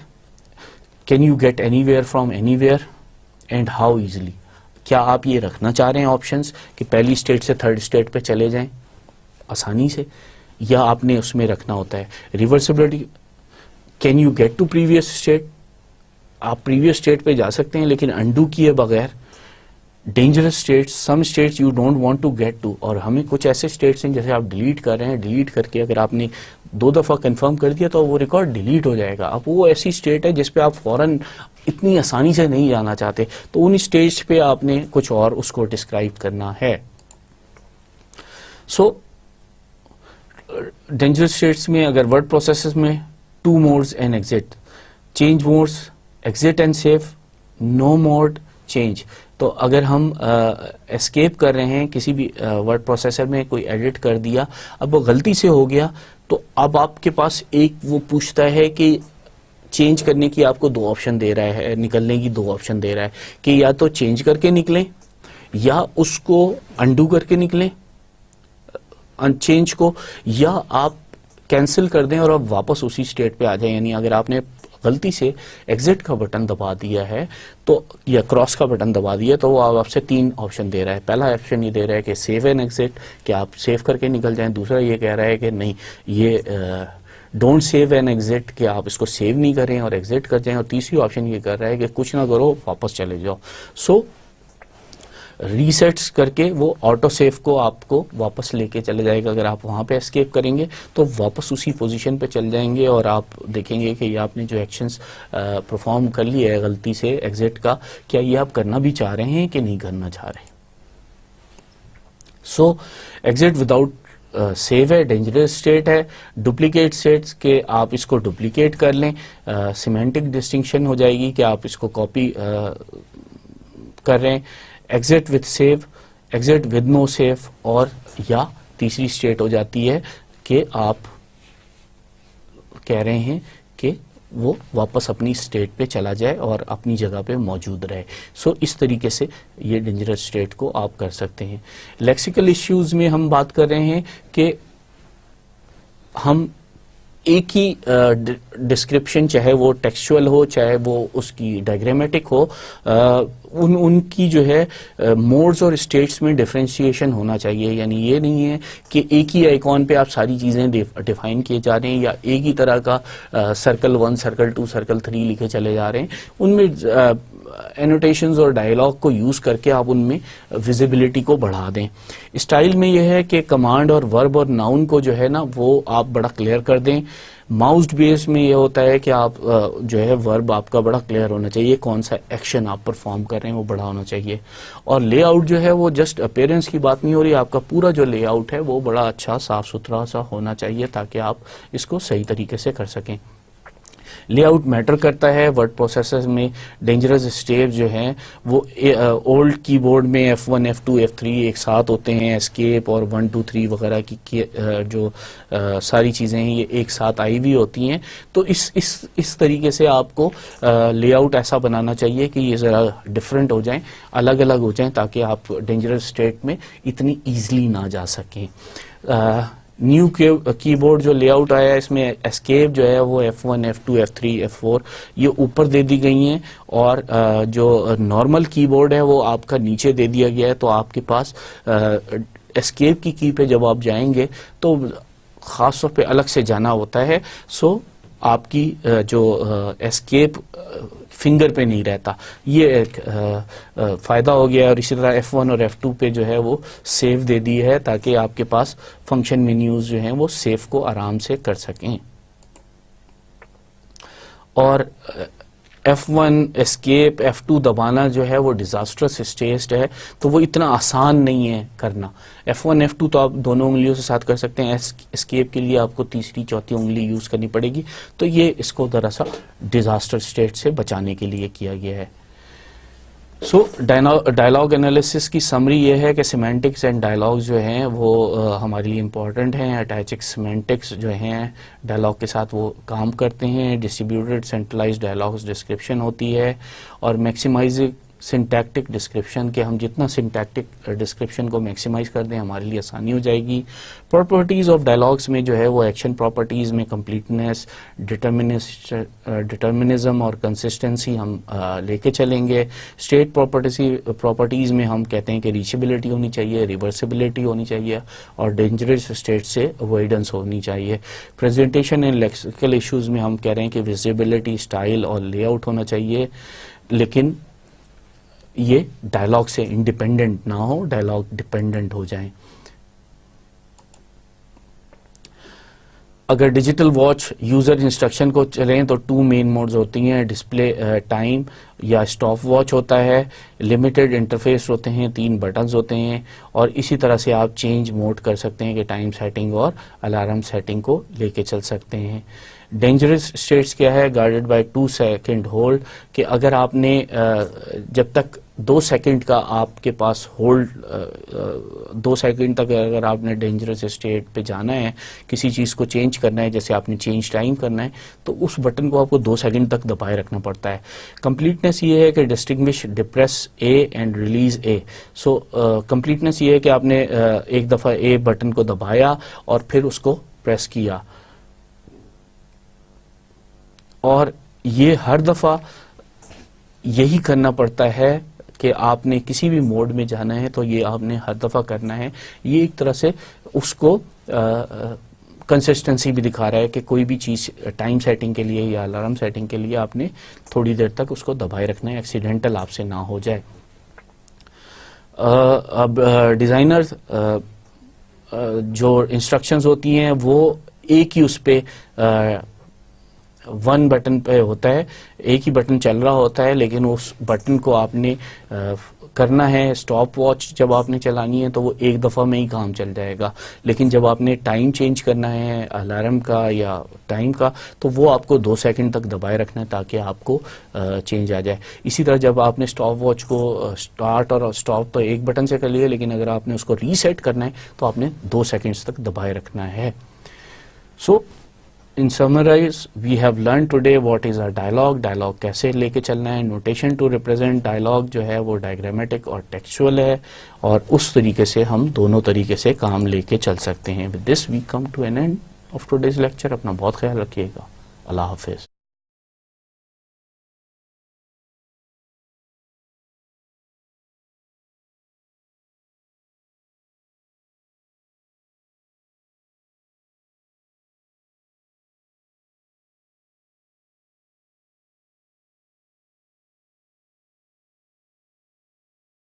can you gate anywhere from anywhere and how easily. क्या आप ये रखना चाह रहे हैं ऑप्शंस कि पहली स्टेट से थर्ड स्टेट पे चले जाएं आसानी से, या आपने उसमें रखना होता है reversibility, can you get to previous state, आप प्रीवियस स्टेट पे जा सकते हैं लेकिन अनडू किए बगैर। Dangerous states, some states you don't want to get to, और हमें कुछ ऐसे स्टेट्स हैं जैसे आप डिलीट कर रहे हैं, डिलीट करके अगर आपने 2 दफा कंफर्म कर दिया तो वो रिकॉर्ड डिलीट हो जाएगा। अब वो ऐसी स्टेट है जिसपे आप फौरन इतनी आसानी से नहीं जाना चाहते, तो उन स्टेज पे आपने कुछ और उसको डिस्क्राइब करना है। सो डेंजरस स्टेट्स में अगर वर्ड प्रोसेसेस में 2 modes and exit, change modes, exit and save, no mode, change. तो अगर हम एस्केप कर रहे हैं किसी भी वर्ड प्रोसेसर में, कोई एडिट कर दिया, अब वो गलती से हो गया, तो अब आपके पास एक वो पूछता है कि चेंज करने की आपको 2 ऑप्शन दे रहा है, निकलने की 2 ऑप्शन दे रहा है कि या तो चेंज करके निकलें या उसको अनडू करके निकलें चेंज को, या आप कैंसिल कर दें और अब वापस उसी स्टेट पे आ जाएं। यानी अगर आपने गलती से एग्जिट का बटन दबा दिया है तो, या क्रॉस का बटन दबा दिया, तो वो आपसे 3 ऑप्शन दे रहा है। पहला ऑप्शन ये दे रहा है कि सेव एंड एग्जिट, कि आप सेव करके निकल जाएं। दूसरा ये कह रहा है कि नहीं, ये डोंट सेव एंड एग्जिट, कि आप इसको सेव नहीं करें और एग्जिट कर जाएं। और तीसरी ऑप्शन ये कर रहा है कि कुछ ना करो, वापस चले जाओ। सो रीसेट्स करके वो ऑटो सेव को आपको वापस लेके चले जाएगा। अगर आप वहां पे एस्केप करेंगे तो वापस उसी पोजीशन पे चल जाएंगे और आप देखेंगे कि ये आपने जो एक्शंस परफॉर्म कर लिए है गलती से एग्जिट का, क्या ये आप करना भी चाह रहे हैं कि नहीं करना चाह रहे। सो एग्जिट विदाउट सेव है, डेंजरस स्टेट है। डुप्लीकेट स्टेट्स के आप इसको डुप्लीकेट कर लें, सिमेंटिक डिस्टिंक्शन हो जाएगी कि आप इसको कॉपी कर रहे हैं। Exit with save, exit with no save, और या तीसरी स्टेट हो जाती है कि आप कह रहे हैं कि वो वापस अपनी स्टेट पे चला जाए और अपनी जगह पे मौजूद रहे। सो इस तरीके से ये डेंजरस स्टेट को आप कर सकते हैं। लेक्सिकल इश्यूज में हम बात कर रहे हैं कि हम एक ही डिस्क्रिप्शन, चाहे वो टेक्सचुअल हो चाहे वो उसकी डायग्रामेटिक हो, उनकी जो है मोड्स और स्टेट्स में डिफरेंशिएशन होना चाहिए। यानी ये नहीं है कि एक ही आइकॉन पे आप सारी चीजें डिफाइन किए जा रहे हैं या एक ही तरह का सर्कल 1, सर्कल 2, सर्कल 3 लिखे चले जा रहे हैं। उनमें एनोटेशंस और डायलॉग को यूज करके आप उनमें विजिबिलिटी को बढ़ा दें। स्टाइल में यह है कि कमांड और वर्ब और नाउन को जो है ना वो आप बड़ा क्लियर कर दें। माउस्ड बेस में यह होता है कि आप जो है वर्ब आपका बड़ा क्लियर होना चाहिए, कौन सा एक्शन आप परफॉर्म कर रहे हैं वो बड़ा होना चाहिए। और लेआउट जो है वो जस्ट अपीयरेंस की बात नहीं हो रही, आपका पूरा जो लेआउट है वो बड़ा अच्छा साफ सुथरा सा होना चाहिए ताकि आप इसको सही तरीके से कर सकें। लेआउट मैटर करता है वर्ड प्रोसेसर में। डेंजरस स्टेप्स जो हैं वो ओल्ड कीबोर्ड में F1 F2 F3 एक साथ होते हैं, एस्केप और 1 2 3 वगैरह की जो सारी चीज़ें हैं ये एक साथ आई हुई होती हैं। तो इस तरीके से आपको लेआउट ऐसा बनाना चाहिए कि ये ज़रा डिफरेंट हो जाएं, अलग अलग हो जाएं, ताकि आप डेंजरस स्टेट में इतनी ईजिली ना जा सकें। न्यू कीबोर्ड जो लेआउट आया है इसमें एस्केप जो है वो F1 F2 F3 F4 ये ऊपर दे दी गई हैं, और जो नॉर्मल कीबोर्ड है वो आपका नीचे दे दिया गया है। तो आपके पास एस्केप की की पे जब आप जाएंगे तो ख़ास तौर पे अलग से जाना होता है। सो आपकी जो एस्केप फिंगर पे नहीं रहता, ये एक फ़ायदा हो गया। और इसी तरह F1 और F2 पे जो है वो सेव दे दी है, ताकि आपके पास फंक्शन मेन्यूज़ जो हैं वो सेव को आराम से कर सकें। और F1 एस्केप F2 दबाना जो है वो डिज़ास्ट्रस स्टेट है, तो वो इतना आसान नहीं है करना। F1 F2 तो आप दोनों उंगलियों से साथ कर सकते हैं, एस्केप के लिए आपको तीसरी चौथी उंगली यूज़ करनी पड़ेगी। तो ये इसको दरअसल डिज़ास्टर स्टेट से बचाने के लिए किया गया है। सो डायलॉग एनालिसिस की समरी ये है कि सिमेंटिक्स एंड डायलॉग्स जो हैं वो हमारे लिए इम्पॉर्टेंट हैं। अटैचिंग सिमेंटिक्स जो हैं डायलॉग के साथ वो काम करते हैं। डिस्ट्रीब्यूटेड सेंट्रलाइज्ड डायलॉग्स डिस्क्रिप्शन होती है, और मैक्सिमाइजिंग सिंटैक्टिक डिस्क्रिप्शन के हम जितना सिंटैक्टिक डिस्क्रिप्शन को मैक्सिमाइज कर दें हमारे लिए आसानी हो जाएगी। प्रॉपर्टीज़ ऑफ डायलॉग्स में जो है वो एक्शन प्रॉपर्टीज़ में कंप्लीटनेस, डिटर्मिनिज्म और कंसिस्टेंसी हम लेके चलेंगे। स्टेट प्रॉपर्टीज़ में हम कहते हैं कि रीचेबिलिटी होनी चाहिए, रिवर्सिबिलिटी होनी चाहिए, और डेंजरस स्टेट से अवॉइडेंस होनी चाहिए। प्रेजेंटेशन एंड लेक्सिकल इश्यूज़ में हम कह रहे हैं कि विजिबिलिटी, स्टाइल और लेआउट होना चाहिए, लेकिन ये डायलॉग से इंडिपेंडेंट ना हो, डायलॉग डिपेंडेंट हो जाएं। अगर डिजिटल वॉच यूज़र इंस्ट्रक्शन को चलें तो 2 मेन मोड्स होती हैं, डिस्प्ले टाइम या स्टॉप वॉच होता है, लिमिटेड इंटरफेस होते हैं, 3 बटन्स होते हैं, और इसी तरह से आप चेंज मोड कर सकते हैं कि टाइम सेटिंग और अलार्म सेटिंग को लेके चल सकते हैं। डेंजरस स्टेट्स क्या है? गार्डेड बाय 2 सेकंड होल्ड, कि अगर आपने जब तक 2 सेकंड का आपके पास होल्ड 2 सेकंड तक अगर आपने डेंजरस स्टेट पे जाना है, किसी चीज़ को चेंज करना है, जैसे आपने चेंज टाइम करना है, तो उस बटन को आपको 2 सेकंड तक दबाए रखना पड़ता है। कंप्लीटनेस ये है कि distinguish depress A and release a. So completeness ये है कि आपने एक दफ़ा ए बटन को दबाया और फिर उसको प्रेस किया, और ये हर दफ़ा यही करना पड़ता है कि आपने किसी भी मोड में जाना है तो ये आपने हर दफ़ा करना है। ये एक तरह से उसको कंसिस्टेंसी भी दिखा रहा है कि कोई भी चीज़ टाइम सेटिंग के लिए या अलार्म सेटिंग के लिए आपने थोड़ी देर तक उसको दबाए रखना है, एक्सीडेंटल आपसे ना हो जाए। अब डिज़ाइनर्स जो इंस्ट्रक्शंस होती हैं वो एक ही उस पे 1 बटन पे होता है, एक ही बटन चल रहा होता है, लेकिन उस बटन को आपने करना है। स्टॉप वॉच जब आपने चलानी है तो वो एक दफ़ा में ही काम चल जाएगा, लेकिन जब आपने टाइम चेंज करना है अलार्म का या टाइम का, तो वो आपको 2 सेकंड तक दबाए रखना है ताकि आपको चेंज आ जाए। इसी तरह जब आपने स्टॉप वॉच को स्टार्ट और स्टॉप तो एक बटन से कर लिया, लेकिन अगर आपने उसको रीसेट करना है तो आपने 2 सेकंड्स तक दबाए रखना है। सो In summarize, we have learned today what is a dialogue, dialogue कैसे लेके चलना है, notation to represent dialogue जो है वो diagrammatic और textual है, और उस तरीके से हम दोनों तरीके से काम लेके चल सकते हैं। With this we come to an end of today's lecture. अपना बहुत ख्याल रखिएगा। अल्लाह हाफिज़।